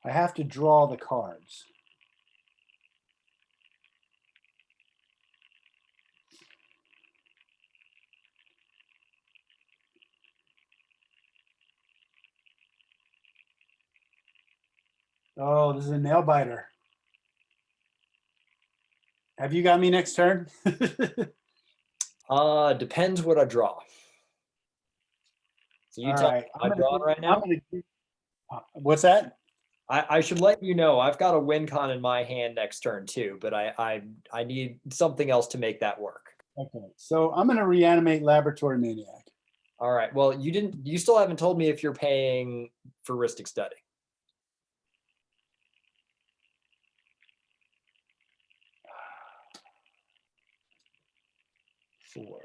S1: I have to draw the cards. Oh, this is a nail biter. Have you got me next turn?
S2: Depends what I draw. So you
S1: All
S2: tell
S1: right.
S2: me what I'm drawing right now.
S1: What's that?
S2: I should let you know I've got a win con in my hand next turn too, but I need something else to make that work.
S1: Okay, so I'm going to reanimate Laboratory Maniac.
S2: All right. Well, you still haven't told me if you're paying for Ristic Study.
S1: Four.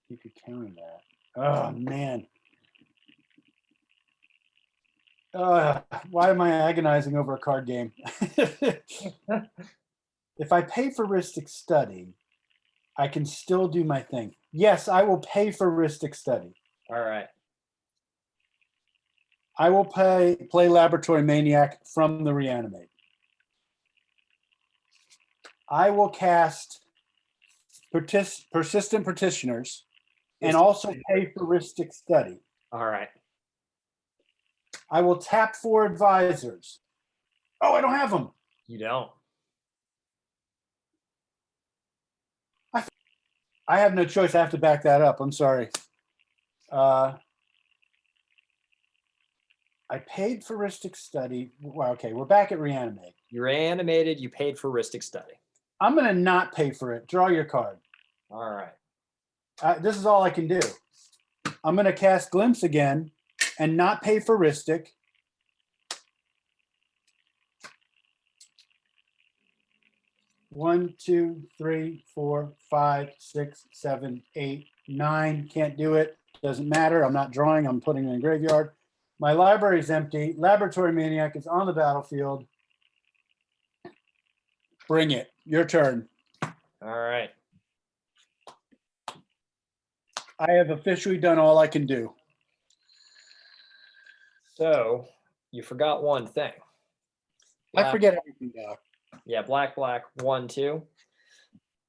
S1: You could counter that. Oh man. Why am I agonizing over a card game? If I pay for Ristic Study, I can still do my thing. Yes, I will pay for Ristic Study.
S2: All right.
S1: I will play Laboratory Maniac from the Reanimate. I will cast Persistent Petitioners and also pay for Ristic Study.
S2: All right.
S1: I will tap 4 advisors. Oh, I don't have them.
S2: You don't.
S1: I have no choice. I have to back that up. I'm sorry. I paid for Ristic Study. Well, okay, we're back at Reanimate.
S2: You reanimated. You paid for Ristic Study.
S1: I'm going to not pay for it. Draw your card.
S2: All right.
S1: This is all I can do. I'm going to cast Glimpse again and not pay for Ristic. One, 2, 3, 4, 5, 6, 7, 8, 9. Can't do it. Doesn't matter. I'm not drawing. I'm putting it in the graveyard. My library is empty. Laboratory Maniac is on the battlefield. Bring it. Your turn.
S2: All right.
S1: I have officially done all I can do.
S2: So you forgot one thing.
S1: I forget everything now.
S2: Yeah, black, 1, 2.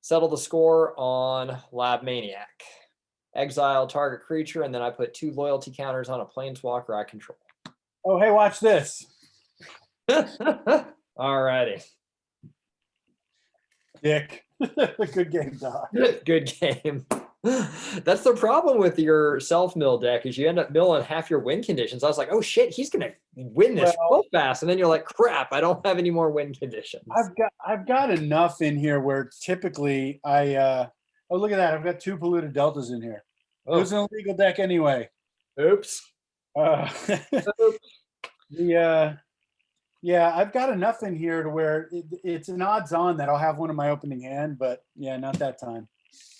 S2: Settle the score on Lab Maniac. Exile target creature, and then I put 2 loyalty counters on a planeswalker I control.
S1: Oh, hey, watch this.
S2: All righty.
S1: Dick. Good game, Doc.
S2: Good game. That's the problem with your self-mill deck is you end up milling half your win conditions. I was like, oh shit, he's gonna win this real fast. And then you're like, crap, I don't have any more win conditions.
S1: I've got enough in here where typically oh look at that. I've got 2 polluted deltas in here. It was an illegal deck anyway.
S2: Oops.
S1: Yeah, I've got enough in here to where it's an odds on that I'll have one in my opening hand, but yeah, not that time.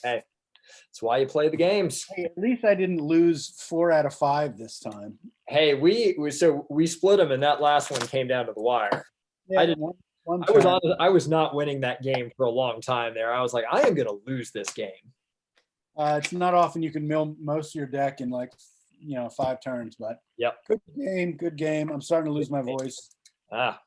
S2: Hey, that's why you play the games.
S1: Hey, at least I didn't lose 4 out of 5 this time.
S2: Hey, we split them, and that last one came down to the wire.
S1: Yeah,
S2: I didn't. I was not winning that game for a long time there. I was like, I am going to lose this game.
S1: It's not often you can mill most of your deck in like 5 turns, but
S2: yep.
S1: Good game. I'm starting to lose my voice.
S2: Ah,